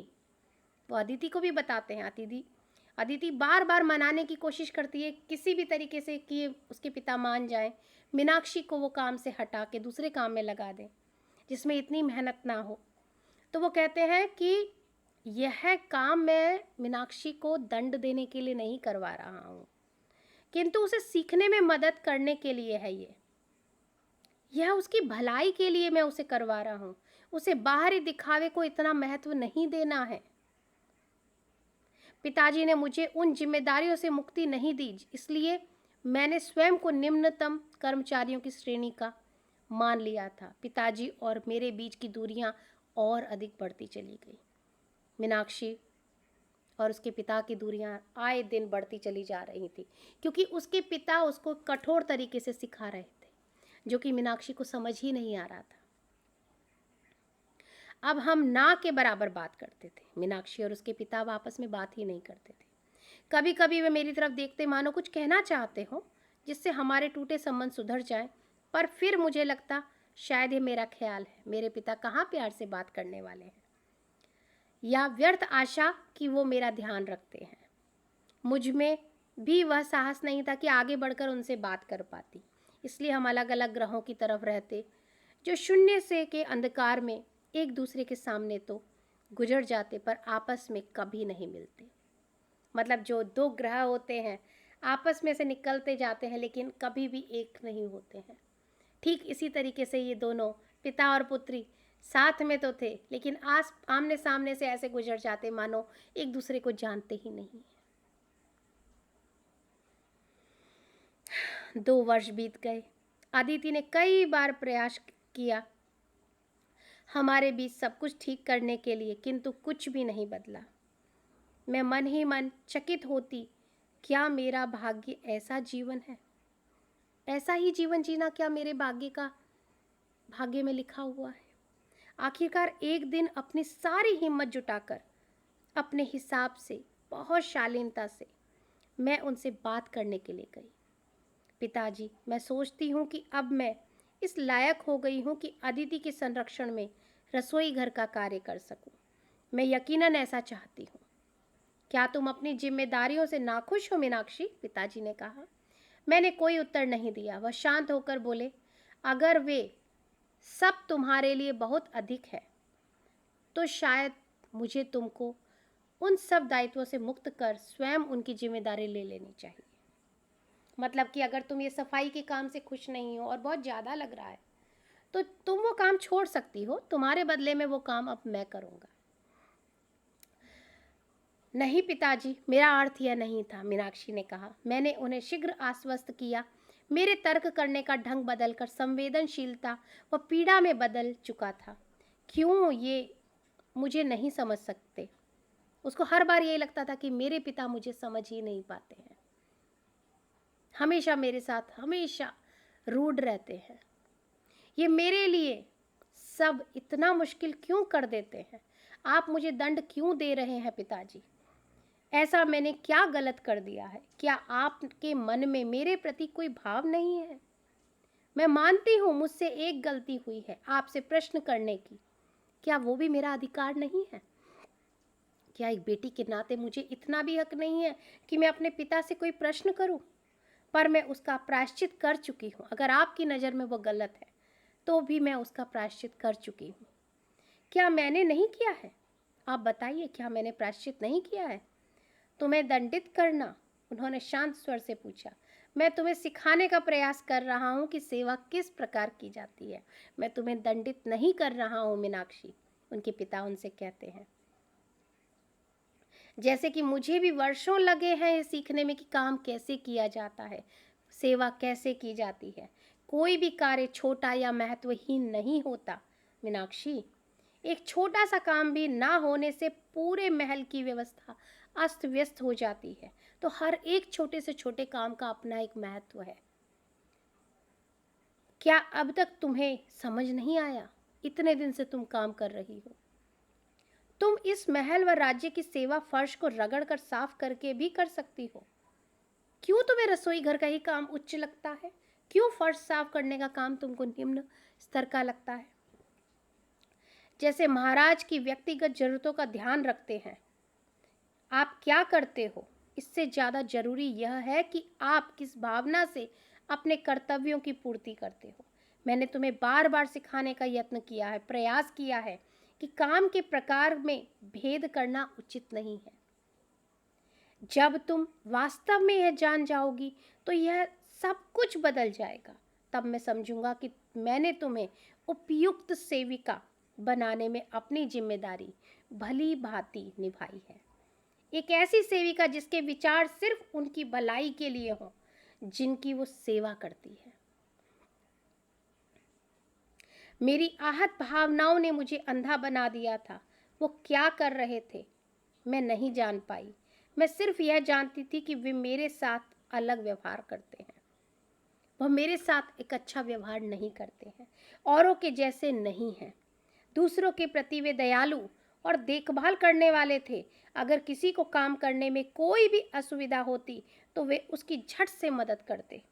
वो अदिति को भी बताते हैं। अदिति बार बार मनाने की कोशिश करती है किसी भी तरीके से कि उसके पिता मान जाएं, मीनाक्षी को वो काम से हटा के दूसरे काम में लगा दें जिसमें इतनी मेहनत ना हो। तो वो कहते हैं कि यह काम मैं मीनाक्षी को दंड देने के लिए नहीं करवा रहा हूँ, किंतु उसे सीखने में मदद करने के लिए है। यह उसकी भलाई के लिए मैं उसे करवा रहा हूँ। उसे बाहरी दिखावे को इतना महत्व नहीं देना है। पिताजी ने मुझे उन जिम्मेदारियों से मुक्ति नहीं दी, इसलिए मैंने स्वयं को निम्नतम कर्मचारियों की श्रेणी का मान लिया था। पिताजी और मेरे बीच की दूरियां और अधिक बढ़ती चली गई। मीनाक्षी और उसके पिता की दूरियां आए दिन बढ़ती चली जा रही थी, क्योंकि उसके पिता उसको कठोर तरीके से सिखा रहे थे, जो कि मीनाक्षी को समझ ही नहीं आ रहा था। अब हम ना के बराबर बात करते थे। मीनाक्षी और उसके पिता आपस में बात ही नहीं करते थे। कभी कभी वे मेरी तरफ देखते मानो कुछ कहना चाहते हो जिससे हमारे टूटे संबंध सुधर जाएं, पर फिर मुझे लगता शायद ये मेरा ख्याल है। मेरे पिता कहाँ प्यार से बात करने वाले हैं, या व्यर्थ आशा कि वो मेरा ध्यान रखते हैं। मुझ में भी वह साहस नहीं था कि आगे बढ़कर उनसे बात कर पाती, इसलिए हम अलग अलग ग्रहों की तरफ रहते, जो शून्य से के अंधकार में एक दूसरे के सामने तो गुजर जाते पर आपस में कभी नहीं मिलते। मतलब जो दो ग्रह होते हैं आपस में से निकलते जाते हैं लेकिन कभी भी एक नहीं होते हैं। ठीक इसी तरीके से ये दोनों पिता और पुत्री साथ में तो थे, लेकिन आमने सामने से ऐसे गुजर जाते मानो एक दूसरे को जानते ही नहीं। 2 वर्ष बीत गए। अदिति ने कई बार प्रयास किया हमारे बीच सब कुछ ठीक करने के लिए, किंतु कुछ भी नहीं बदला। मैं मन ही मन चकित होती, क्या मेरा भाग्य ऐसा जीवन है, ऐसा ही जीवन जीना क्या मेरे भाग्य में लिखा हुआ है। आखिरकार एक दिन अपनी सारी हिम्मत जुटाकर अपने हिसाब से बहुत शालीनता से मैं उनसे बात करने के लिए गई। पिताजी, मैं सोचती हूँ कि अब मैं इस लायक हो गई हूँ कि अदिति के संरक्षण में रसोई घर का कार्य कर सकूं। मैं यकीनन ऐसा चाहती हूँ। क्या तुम अपनी जिम्मेदारियों से नाखुश हो मीनाक्षी? पिताजी ने कहा। मैंने कोई उत्तर नहीं दिया। वह शांत होकर बोले, अगर वे सब तुम्हारे लिए बहुत अधिक है तो शायद मुझे तुमको उन सब दायित्वों से मुक्त कर स्वयं उनकी जिम्मेदारी ले लेनी चाहिए। मतलब कि अगर तुम ये सफाई के काम से खुश नहीं हो और बहुत ज़्यादा लग रहा है तो तुम वो काम छोड़ सकती हो, तुम्हारे बदले में वो काम अब मैं करूँगा। नहीं पिताजी, मेरा अर्थ यह नहीं था, मीनाक्षी ने कहा। मैंने उन्हें शीघ्र आश्वस्त किया। मेरे तर्क करने का ढंग बदलकर संवेदनशीलता व पीड़ा में बदल चुका था। क्यों ये मुझे नहीं समझ सकते? उसको हर बार यही लगता था कि मेरे पिता मुझे समझ ही नहीं पाते हैं। हमेशा मेरे साथ हमेशा रूड रहते हैं। ये मेरे लिए सब इतना मुश्किल क्यों कर देते हैं? आप मुझे दंड क्यों दे रहे हैं पिताजी? ऐसा मैंने क्या गलत कर दिया है? क्या आपके मन में मेरे प्रति कोई भाव नहीं है? मैं मानती हूँ मुझसे एक गलती हुई है आपसे प्रश्न करने की। क्या वो भी मेरा अधिकार नहीं है? क्या एक बेटी के नाते मुझे इतना भी हक नहीं है कि मैं अपने पिता से कोई प्रश्न करूं? पर मैं उसका प्रायश्चित कर चुकी हूँ। अगर आपकी नज़र में वो गलत है तो भी मैं उसका प्रायश्चित कर चुकी हूँ। क्या मैंने नहीं किया है? आप बताइए, क्या मैंने प्रायश्चित नहीं किया है? तुम्हें दंडित करना, उन्होंने शांत स्वर से पूछा। मैं तुम्हें सिखाने का प्रयास कर रहा हूँ कि सेवा किस प्रकार की जाती है। मैं तुम्हें दंडित नहीं कर रहा हूँ मीनाक्षी, उनके पिता उनसे कहते हैं। जैसे कि मुझे भी वर्षों लगे हैं ये सीखने में कि काम कैसे किया जाता है, सेवा कैसे की जाती है। कोई भी कार्य छोटा या महत्वहीन नहीं होता मीनाक्षी। एक छोटा सा काम भी ना होने से पूरे महल की व्यवस्था अस्त व्यस्त हो जाती है। तो हर एक छोटे से छोटे काम का अपना एक महत्व है। क्या अब तक तुम्हें समझ नहीं आया? इतने दिन से तुम काम कर रही हो। तुम इस महल व राज्य की सेवा फर्श को रगड़ कर साफ करके भी कर सकती हो। क्यों तुम्हें रसोई घर का ही काम उच्च लगता है? क्यों फर्श साफ करने का काम तुमको निम्न स्तर का लगता है? जैसे महाराज की व्यक्तिगत जरूरतों का ध्यान रखते हैं आप क्या करते हो, इससे ज़्यादा जरूरी यह है कि आप किस भावना से अपने कर्तव्यों की पूर्ति करते हो। मैंने तुम्हें बार बार सिखाने का यत्न किया है, प्रयास किया है कि काम के प्रकार में भेद करना उचित नहीं है। जब तुम वास्तव में यह जान जाओगी तो यह सब कुछ बदल जाएगा। तब मैं समझूंगा कि मैंने तुम्हें उपयुक्त सेविका बनाने में अपनी जिम्मेदारी भली भांति निभाई है। एक ऐसी सेविका जिसके विचार सिर्फ उनकी भलाई के लिए हों, जिनकी वो सेवा करती है। मेरी आहत भावनाओं ने मुझे अंधा बना दिया था। वो क्या कर रहे थे मैं नहीं जान पाई। मैं सिर्फ यह जानती थी कि वे मेरे साथ अलग व्यवहार करते हैं। वह मेरे साथ एक अच्छा व्यवहार नहीं करते हैं, औरों के जैसे नहीं हैं। दूसरों के प्रति वे दयालु और देखभाल करने वाले थे। अगर किसी को काम करने में कोई भी असुविधा होती तो वे उसकी झट से मदद करते।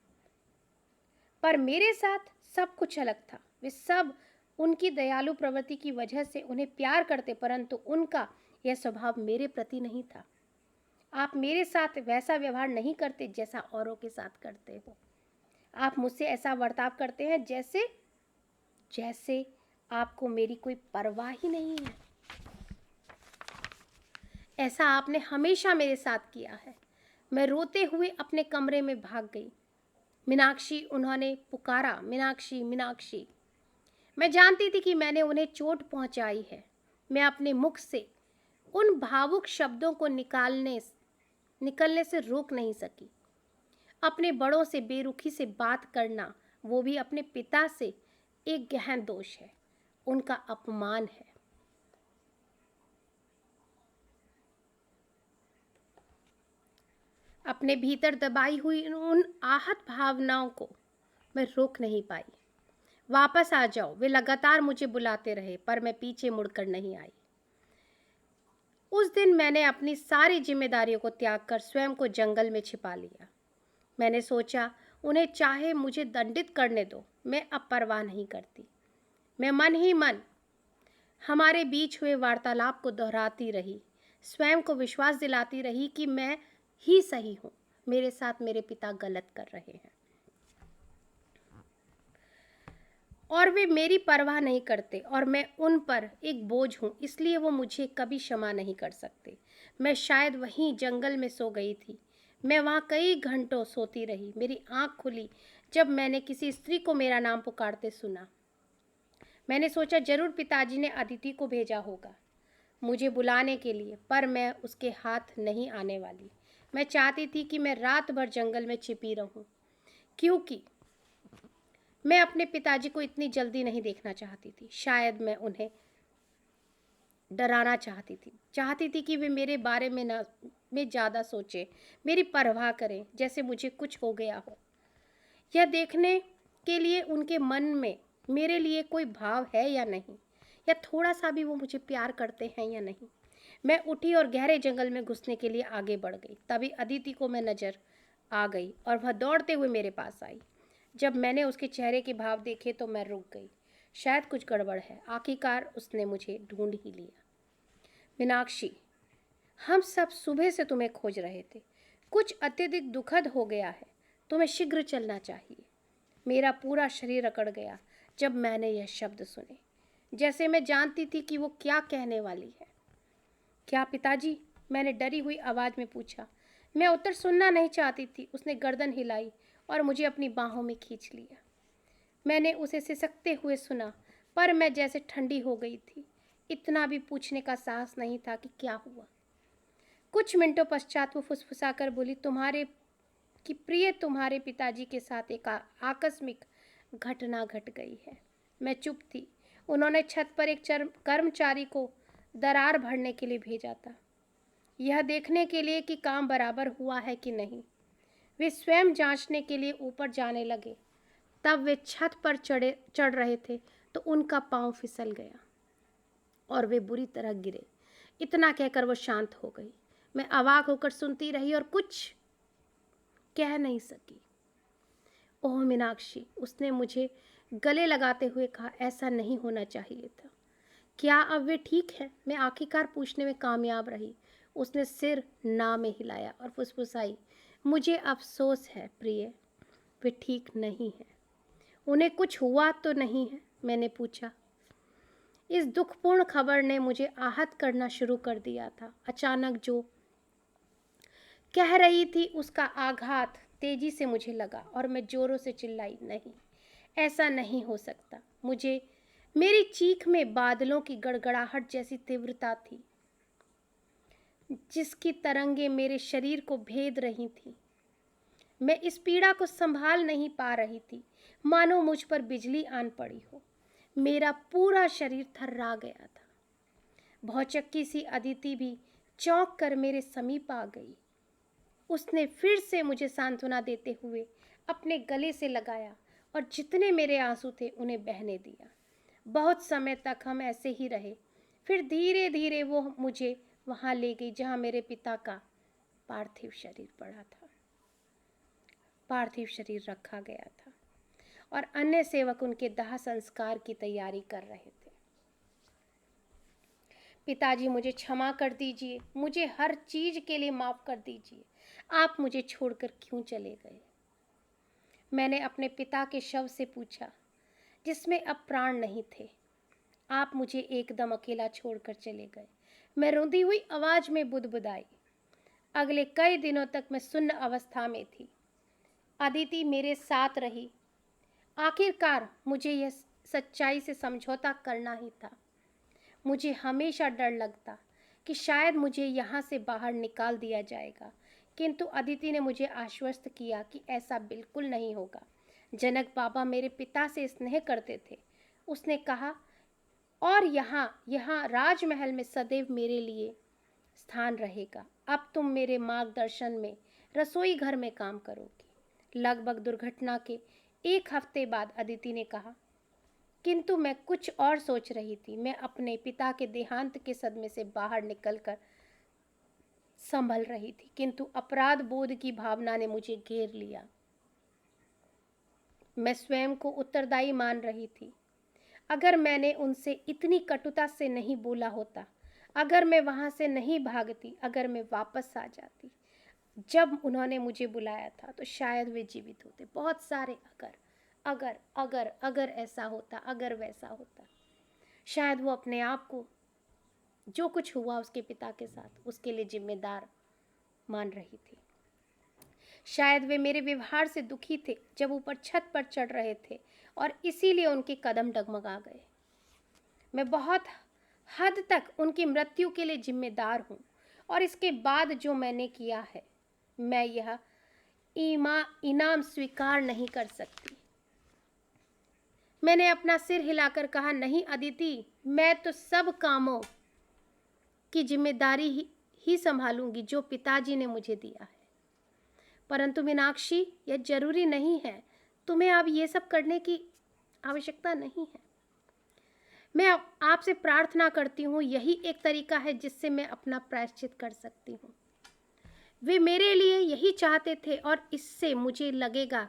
पर मेरे साथ सब कुछ अलग था। वे सब उनकी दयालु प्रवृत्ति की वजह से उन्हें प्यार करते, परंतु उनका यह स्वभाव मेरे प्रति नहीं था। आप मेरे साथ वैसा व्यवहार नहीं करते जैसा औरों के साथ करते हो। आप मुझसे ऐसा बर्ताव करते हैं जैसे जैसे आपको मेरी कोई परवाह ही नहीं है। ऐसा आपने हमेशा मेरे साथ किया है। मैं रोते हुए अपने कमरे में भाग गई। मीनाक्षी, उन्होंने पुकारा, मीनाक्षी मीनाक्षी। मैं जानती थी कि मैंने उन्हें चोट पहुंचाई है। मैं अपने मुख से उन भावुक शब्दों को निकलने से रोक नहीं सकी। अपने बड़ों से बेरुखी से बात करना, वो भी अपने पिता से, एक गहन दोष है, उनका अपमान है। अपने भीतर दबाई हुई उन आहत भावनाओं को मैं रोक नहीं पाई। वापस आ जाओ, वे लगातार मुझे बुलाते रहे, पर मैं पीछे मुड़कर नहीं आई। उस दिन मैंने अपनी सारी जिम्मेदारियों को त्याग कर स्वयं को जंगल में छिपा लिया। मैंने सोचा उन्हें चाहे मुझे दंडित करने दो, मैं अब परवाह नहीं करती। मैं मन ही मन हमारे बीच हुए वार्तालाप को दोहराती रही, स्वयं को विश्वास दिलाती रही कि मैं ही सही हूँ, मेरे साथ मेरे पिता गलत कर रहे हैं और वे मेरी परवाह नहीं करते और मैं उन पर एक बोझ हूँ, इसलिए वो मुझे कभी क्षमा नहीं कर सकते। मैं शायद वहीं जंगल में सो गई थी। मैं वहाँ कई घंटों सोती रही। मेरी आँख खुली जब मैंने किसी स्त्री को मेरा नाम पुकारते सुना। मैंने सोचा जरूर पिताजी ने अदिति को भेजा होगा मुझे बुलाने के लिए, पर मैं उसके हाथ नहीं आने वाली। मैं चाहती थी कि मैं रात भर जंगल में छिपी रहूं, क्योंकि मैं अपने पिताजी को इतनी जल्दी नहीं देखना चाहती थी। शायद मैं उन्हें डराना चाहती थी कि वे मेरे बारे में ज़्यादा सोचें, मेरी परवाह करें, जैसे मुझे कुछ हो गया हो। यह देखने के लिए उनके मन में मेरे लिए कोई भाव है या नहीं, या थोड़ा सा भी वो मुझे प्यार करते हैं या नहीं। मैं उठी और गहरे जंगल में घुसने के लिए आगे बढ़ गई। तभी अदिति को मैं नज़र आ गई और वह दौड़ते हुए मेरे पास आई। जब मैंने उसके चेहरे के भाव देखे तो मैं रुक गई। शायद कुछ गड़बड़ है। आखिरकार उसने मुझे ढूंढ ही लिया। मीनाक्षी, हम सब सुबह से तुम्हें खोज रहे थे। कुछ अत्यधिक दुखद हो गया है। तुम्हें शीघ्र चलना चाहिए। मेरा पूरा शरीर अकड़ गया जब मैंने यह शब्द सुने, जैसे मैं जानती थी कि वो क्या कहने वाली है। क्या पिताजी? मैंने डरी हुई आवाज़ में पूछा। मैं उत्तर सुनना नहीं चाहती थी। उसने गर्दन हिलाई और मुझे अपनी बाहों में खींच लिया। मैंने उसे सिसकते हुए सुना, पर मैं जैसे ठंडी हो गई थी। इतना भी पूछने का साहस नहीं था कि क्या हुआ। कुछ मिनटों पश्चात वो फुसफुसाकर बोली, तुम्हारे पिताजी के साथ एक आकस्मिक घटना घट गई है। मैं चुप थी। उन्होंने छत पर एक कर्मचारी को दरार भरने के लिए भेजा था, यह देखने के लिए कि काम बराबर हुआ है कि नहीं। वे स्वयं जांचने के लिए ऊपर जाने लगे। तब वे छत पर चढ़ रहे थे तो उनका पांव फिसल गया और वे बुरी तरह गिरे। इतना कहकर वो शांत हो गई। मैं अवाक होकर सुनती रही और कुछ कह नहीं सकी। ओह मीनाक्षी, उसने मुझे गले लगाते हुए कहा, ऐसा नहीं होना चाहिए था। क्या अब वे ठीक है? मैं आखिरकार पूछने में कामयाब रही। उसने सिर ना में हिलाया और फुसफुसाई, मुझे अफसोस है प्रिय, वे ठीक नहीं है। उन्हें कुछ हुआ तो नहीं है? मैंने पूछा। इस दुखपूर्ण खबर ने मुझे आहत करना शुरू कर दिया था। अचानक जो कह रही थी उसका आघात तेजी से मुझे लगा और मैं जोरों से चिल्लाई, नहीं, ऐसा नहीं हो सकता। मेरी चीख में बादलों की गड़गड़ाहट जैसी तीव्रता थी, जिसकी तरंगें मेरे शरीर को भेद रही थी। मैं इस पीड़ा को संभाल नहीं पा रही थी, मानो मुझ पर बिजली आन पड़ी हो। मेरा पूरा शरीर थर्रा गया था। भौचक्की सी अदिति भी चौंक कर मेरे समीप आ गई। उसने फिर से मुझे सांत्वना देते हुए अपने गले से लगाया और जितने मेरे आंसू थे उन्हें बहने दिया। बहुत समय तक हम ऐसे ही रहे। फिर धीरे धीरे वो मुझे वहाँ ले गई जहाँ मेरे पिता का पार्थिव शरीर पड़ा था। पार्थिव शरीर रखा गया था और अन्य सेवक उनके दाह संस्कार की तैयारी कर रहे थे। पिताजी, मुझे क्षमा कर दीजिए, मुझे हर चीज के लिए माफ कर दीजिए। आप मुझे छोड़कर क्यों चले गए? मैंने अपने पिता के शव से पूछा, जिसमें अब प्राण नहीं थे। आप मुझे एकदम अकेला छोड़कर चले गए। मैं रोंदी हुई आवाज में बुदबुदाई। अगले कई दिनों तक मैं सुन्न अवस्था में थी। अदिति मेरे साथ रही। आखिरकार मुझे यह सच्चाई से समझौता करना ही था। मुझे हमेशा डर लगता कि शायद मुझे यहाँ से बाहर निकाल दिया जाएगा, किंतु अदिति ने मुझे आश्वस्त किया कि ऐसा बिल्कुल नहीं होगा। जनक बाबा मेरे पिता से स्नेह करते थे। उसने कहा, और यहाँ राजमहल में सदैव मेरे लिए स्थान रहेगा। अब तुम मेरे मार्गदर्शन में रसोई घर में काम करोगी। लगभग दुर्घटना के एक हफ्ते बाद अदिति ने कहा, किंतु मैं कुछ और सोच रही थी। मैं अपने पिता के देहांत के सदमे से बाहर निकलकर संभल रही थी, किंतु अपराध बोध की भावना ने मुझे घेर लिया। मैं स्वयं को उत्तरदायी मान रही थी। अगर मैंने उनसे इतनी कटुता से नहीं बोला होता, अगर मैं वहां से नहीं भागती, अगर मैं वापस आ जाती जब उन्होंने मुझे बुलाया था, तो शायद वे जीवित होते। बहुत सारे अगर ऐसा होता, अगर वैसा होता। शायद वो अपने आप को जो कुछ हुआ उसके पिता के साथ, उसके लिए जिम्मेदार मान रही थी। शायद वे मेरे व्यवहार से दुखी थे जब ऊपर छत पर चढ़ रहे थे, और इसीलिए उनके कदम डगमगा गए। मैं बहुत हद तक उनकी मृत्यु के लिए जिम्मेदार हूँ, और इसके बाद जो मैंने किया है, मैं यह इनाम स्वीकार नहीं कर सकती। मैंने अपना सिर हिलाकर कहा, नहीं अदिति, मैं तो सब कामों की जिम्मेदारी ही संभालूंगी जो पिताजी ने मुझे दिया है। परंतु मीनाक्षी, यह जरूरी नहीं है, तुम्हें अब ये सब करने की आवश्यकता नहीं है। मैं आपसे प्रार्थना करती हूँ, यही एक तरीका है जिससे मैं अपना प्रायश्चित कर सकती हूँ। वे मेरे लिए यही चाहते थे और इससे मुझे लगेगा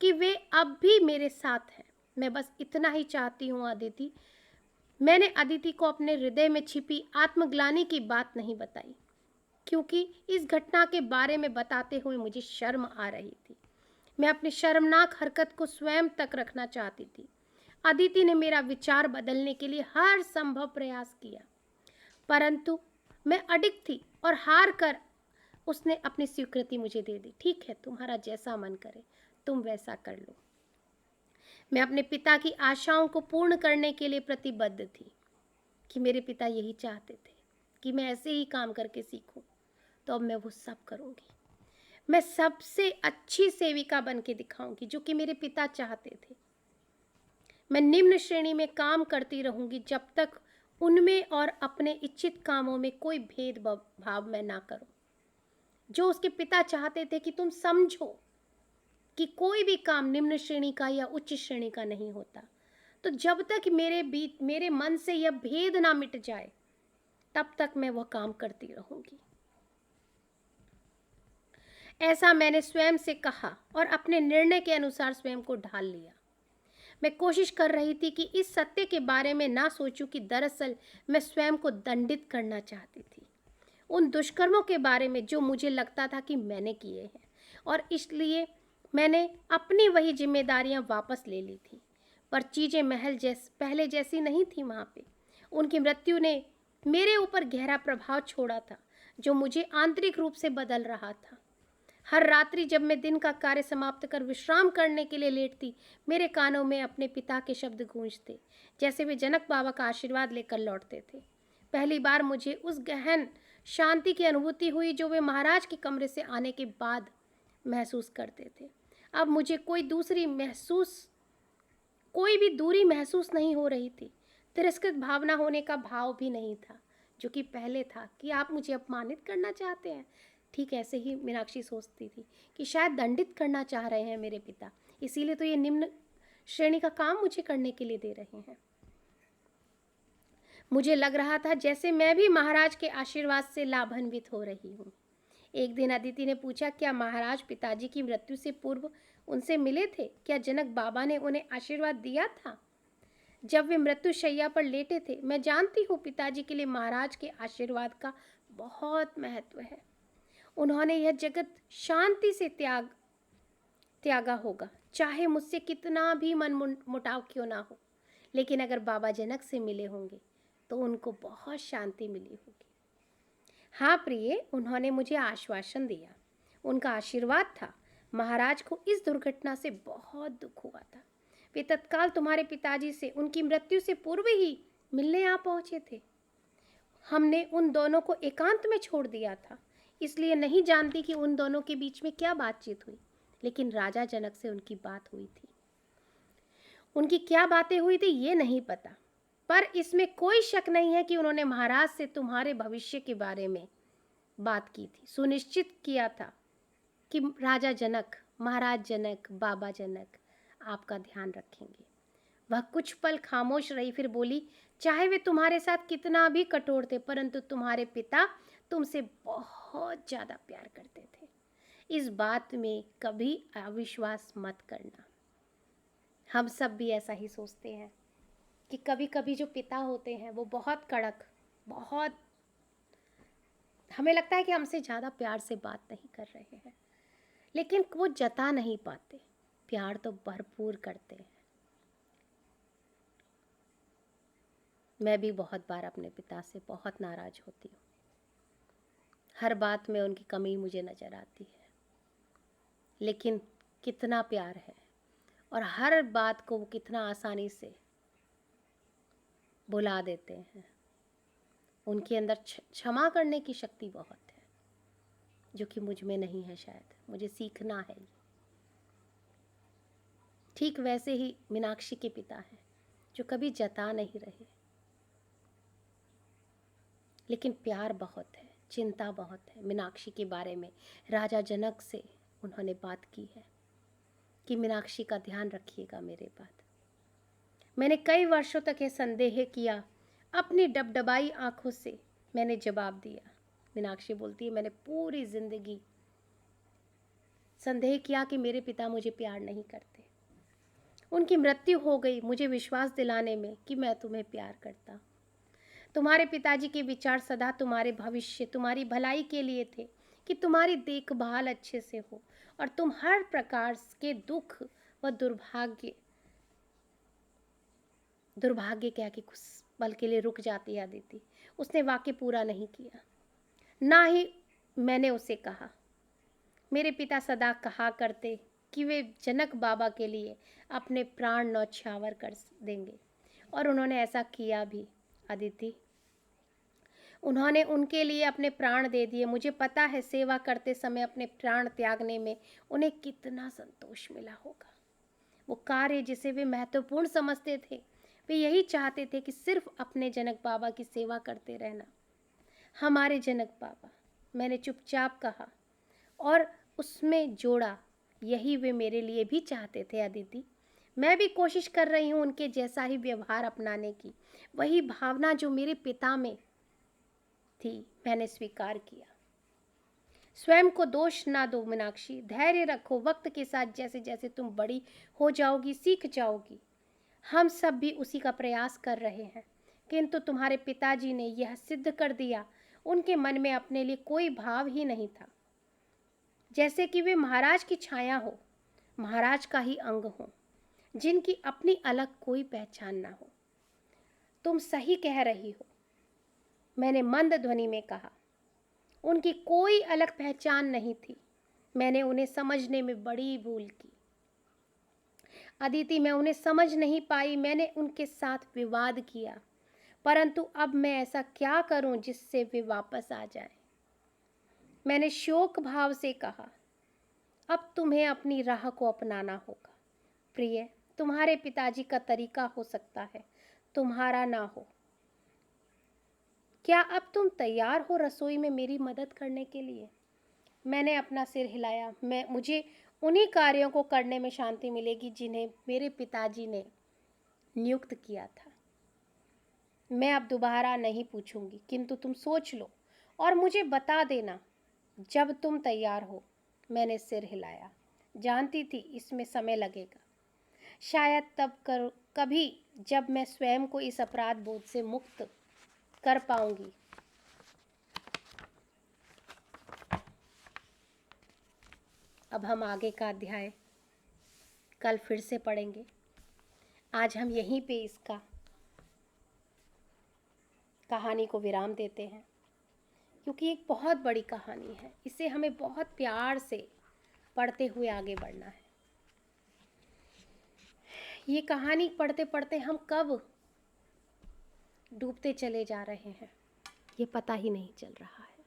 कि वे अब भी मेरे साथ हैं। मैं बस इतना ही चाहती हूँ अदिति। मैंने अदिति को अपने हृदय में छिपी आत्मग्लानि की बात नहीं बताई, क्योंकि इस घटना के बारे में बताते हुए मुझे शर्म आ रही थी। मैं अपनी शर्मनाक हरकत को स्वयं तक रखना चाहती थी। अदिति ने मेरा विचार बदलने के लिए हर संभव प्रयास किया, परंतु मैं अडिग थी और हार कर उसने अपनी स्वीकृति मुझे दे दी। ठीक है, तुम्हारा जैसा मन करे तुम वैसा कर लो। मैं अपने पिता की आशाओं को पूर्ण करने के लिए प्रतिबद्ध थी कि मेरे पिता यही चाहते थे कि मैं ऐसे ही काम करके सीखूं, तो अब मैं वो सब करूंगी। मैं सबसे अच्छी सेविका बन के दिखाऊंगी जो कि मेरे पिता चाहते थे। मैं निम्न श्रेणी में काम करती रहूंगी जब तक उनमें और अपने इच्छित कामों में कोई भेदभाव मैं ना करूं। जो उसके पिता चाहते थे कि तुम समझो कि कोई भी काम निम्न श्रेणी का या उच्च श्रेणी का नहीं होता, तो जब तक मेरे मन से यह भेद ना मिट जाए तब तक मैं वह काम करती रहूंगी। ऐसा मैंने स्वयं से कहा और अपने निर्णय के अनुसार स्वयं को ढाल लिया। मैं कोशिश कर रही थी कि इस सत्य के बारे में ना सोचूं कि दरअसल मैं स्वयं को दंडित करना चाहती थी उन दुष्कर्मों के बारे में जो मुझे लगता था कि मैंने किए हैं, और इसलिए मैंने अपनी वही जिम्मेदारियां वापस ले ली थी। पर चीज़ें पहले जैसी नहीं थी। वहाँ पे उनकी मृत्यु ने मेरे ऊपर गहरा प्रभाव छोड़ा था जो मुझे आंतरिक रूप से बदल रहा था। हर रात्रि जब मैं दिन का कार्य समाप्त कर विश्राम करने के लिए लेटती, मेरे कानों में अपने पिता के शब्द गूंजते, जैसे वे जनक बाबा का आशीर्वाद लेकर लौटते थे। पहली बार मुझे उस गहन शांति की अनुभूति हुई जो वे महाराज के कमरे से आने के बाद महसूस करते थे। अब मुझे कोई भी दूरी महसूस नहीं हो रही थी। तिरस्कृत भावना होने का भाव भी नहीं था, जो कि पहले था कि आप मुझे अपमानित करना चाहते हैं। ठीक ऐसे ही मीनाक्षी सोचती थी कि शायद दंडित करना चाह रहे हैं मेरे पिता, इसीलिए तो ये निम्न श्रेणी का काम मुझे करने के लिए दे रहे हैं। मुझे लग रहा था जैसे मैं भी महाराज के आशीर्वाद से लाभान्वित हो रही हूँ। एक दिन अदिति ने पूछा, क्या महाराज पिताजी की मृत्यु से पूर्व उनसे मिले थे? क्या जनक बाबा ने उन्हें आशीर्वाद दिया था जब वे मृत्यु शैया पर लेटे थे? मैं जानती हूँ पिताजी के लिए महाराज के आशीर्वाद का बहुत महत्व है। उन्होंने यह जगत शांति से त्यागा होगा, चाहे मुझसे कितना भी मन मुटाव क्यों ना हो। लेकिन अगर बाबा जनक से मिले होंगे तो उनको बहुत शांति मिली होगी। हाँ प्रिय, उन्होंने मुझे आश्वासन दिया। उनका आशीर्वाद था। महाराज को इस दुर्घटना से बहुत दुख हुआ था। वे तत्काल तुम्हारे पिताजी से उनकी मृत्यु से पूर्व ही मिलने आ पहुंचे थे। हमने उन दोनों को एकांत में छोड़ दिया था, इसलिए नहीं जानती कि उन दोनों के बीच में क्या बातचीत हुई, लेकिन राजा जनक से उनकी बात हुई थी। उनकी क्या बातें हुई थी ये नहीं पता, पर इसमें कोई शक नहीं है कि उन्होंने महाराज से तुम्हारे भविष्य के बारे में बात की थी। सुनिश्चित किया था कि राजा जनक, महाराज जनक, बाबा जनक आपका ध्यान रखेंगे। वह कुछ पल खामोश रही, फिर बोली, चाहे वे तुम्हारे साथ कितना भी कठोर थे, परंतु तुम्हारे पिता तुमसे बहुत ज़्यादा प्यार करते थे। इस बात में कभी अविश्वास मत करना। हम सब भी ऐसा ही सोचते हैं कि कभी कभी जो पिता होते हैं वो बहुत कड़क, बहुत, हमें लगता है कि हमसे ज़्यादा प्यार से बात नहीं कर रहे हैं, लेकिन वो जता नहीं पाते। प्यार तो भरपूर करते हैं। मैं भी बहुत बार अपने पिता से बहुत नाराज़ होती हूँ। हर बात में उनकी कमी मुझे नज़र आती है, लेकिन कितना प्यार है और हर बात को वो कितना आसानी से भुला देते हैं। उनके अंदर क्षमा करने की शक्ति बहुत है, जो कि मुझ में नहीं है। शायद मुझे सीखना है ये। ठीक वैसे ही मीनाक्षी के पिता हैं, जो कभी जता नहीं रहे। लेकिन प्यार बहुत है, चिंता बहुत है। मीनाक्षी के बारे में राजा जनक से उन्होंने बात की है कि मीनाक्षी का ध्यान रखिएगा मेरे बाद। मैंने कई वर्षों तक ये संदेह किया, अपनी डबडबाई आंखों से मैंने जवाब दिया। मीनाक्षी बोलती है, मैंने पूरी जिंदगी संदेह किया कि मेरे पिता मुझे प्यार नहीं करते। उनकी मृत्यु हो गई मुझे विश्वास दिलाने में कि मैं तुम्हें प्यार करता हूँ। तुम्हारे पिताजी के विचार सदा तुम्हारे भविष्य, तुम्हारी भलाई के लिए थे कि तुम्हारी देखभाल अच्छे से हो और तुम हर प्रकार के दुख व दुर्भाग्य क्या कि कुछ पल के लिए रुक जाती अदिति। उसने वाक्य पूरा नहीं किया। ना ही मैंने उसे कहा। मेरे पिता सदा कहा करते कि वे जनक बाबा के लिए अपने प्राण न्यौछावर कर देंगे, और उन्होंने ऐसा किया भी अदिति। उन्होंने उनके लिए अपने प्राण दे दिए। मुझे पता है सेवा करते समय अपने प्राण त्यागने में उन्हें कितना संतोष मिला होगा। वो कार्य जिसे वे महत्वपूर्ण समझते थे, वे यही चाहते थे कि सिर्फ अपने जनक बाबा की सेवा करते रहना। हमारे जनक बाबा, मैंने चुपचाप कहा और उसमें जोड़ा, यही वे मेरे लिए भी चाहते थे अदिति। मैं भी कोशिश कर रही हूँ उनके जैसा ही व्यवहार अपनाने की। वही भावना जो मेरे पिता में थी मैंने स्वीकार किया। स्वयं को दोष ना दो मीनाक्षी, धैर्य रखो। वक्त के साथ जैसे जैसे तुम बड़ी हो जाओगी सीख जाओगी। हम सब भी उसी का प्रयास कर रहे हैं, किंतु तुम्हारे पिताजी ने यह सिद्ध कर दिया, उनके मन में अपने लिए कोई भाव ही नहीं था, जैसे कि वे महाराज की छाया हो, महाराज का ही अंग हो, जिनकी अपनी अलग कोई पहचान ना हो। तुम सही कह रही हो, मैंने मंद ध्वनि में कहा। उनकी कोई अलग पहचान नहीं थी। मैंने उन्हें समझने में बड़ी भूल की अदिति। मैं उन्हें समझ नहीं पाई। मैंने उनके साथ विवाद किया, परंतु अब मैं ऐसा क्या करूं जिससे वे वापस आ जाएं। मैंने शोक भाव से कहा, अब तुम्हें अपनी राह को अपनाना होगा प्रिय। तुम्हारे पिताजी का तरीका हो सकता है, तुम्हारा ना हो। क्या अब तुम तैयार हो रसोई में मेरी मदद करने के लिए? मैंने अपना सिर हिलाया। मुझे उन्हीं कार्यों को करने में शांति मिलेगी जिन्हें मेरे पिताजी ने नियुक्त किया था। मैं अब दोबारा नहीं पूछूंगी, किंतु तुम सोच लो और मुझे बता देना जब तुम तैयार हो। मैंने सिर हिलाया। जानती थी इसमें समय लगेगा, शायद कभी जब मैं स्वयं को इस अपराध बोध से मुक्त कर पाऊंगी। अब हम आगे का अध्याय कल फिर से पढ़ेंगे। आज हम यहीं पे इसका कहानी को विराम देते हैं, क्योंकि एक बहुत बड़ी कहानी है। इसे हमें बहुत प्यार से पढ़ते हुए आगे बढ़ना है। ये कहानी पढ़ते पढ़ते हम कब डूबते चले जा रहे हैं ये पता ही नहीं चल रहा है।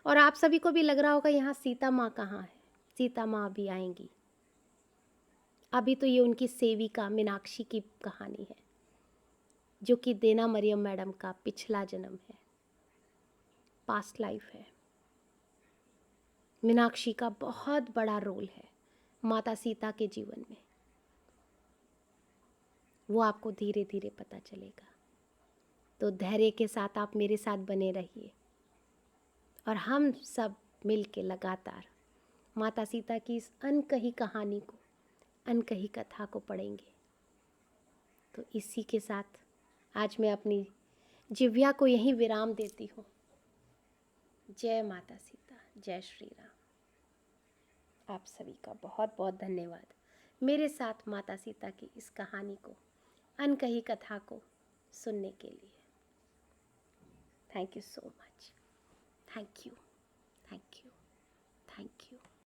और आप सभी को भी लग रहा होगा यहाँ सीता माँ कहाँ है, सीता माँ अभी आएंगी। अभी तो ये उनकी सेविका मीनाक्षी की कहानी है, जो कि देना मरियम मैडम का पिछला जन्म है, पास्ट लाइफ है। मीनाक्षी का बहुत बड़ा रोल है माता सीता के जीवन में, वो आपको धीरे धीरे पता चलेगा। तो धैर्य के साथ आप मेरे साथ बने रहिए और हम सब मिल के लगातार माता सीता की इस अनकही कहानी को, अनकही कथा को पढ़ेंगे। तो इसी के साथ आज मैं अपनी जिव्या को यहीं विराम देती हूँ। जय माता सीता, जय श्री राम। आप सभी का बहुत बहुत धन्यवाद मेरे साथ माता सीता की इस कहानी को, अनकही कथा को सुनने के लिए। Thank you so much. Thank you, thank you, thank you.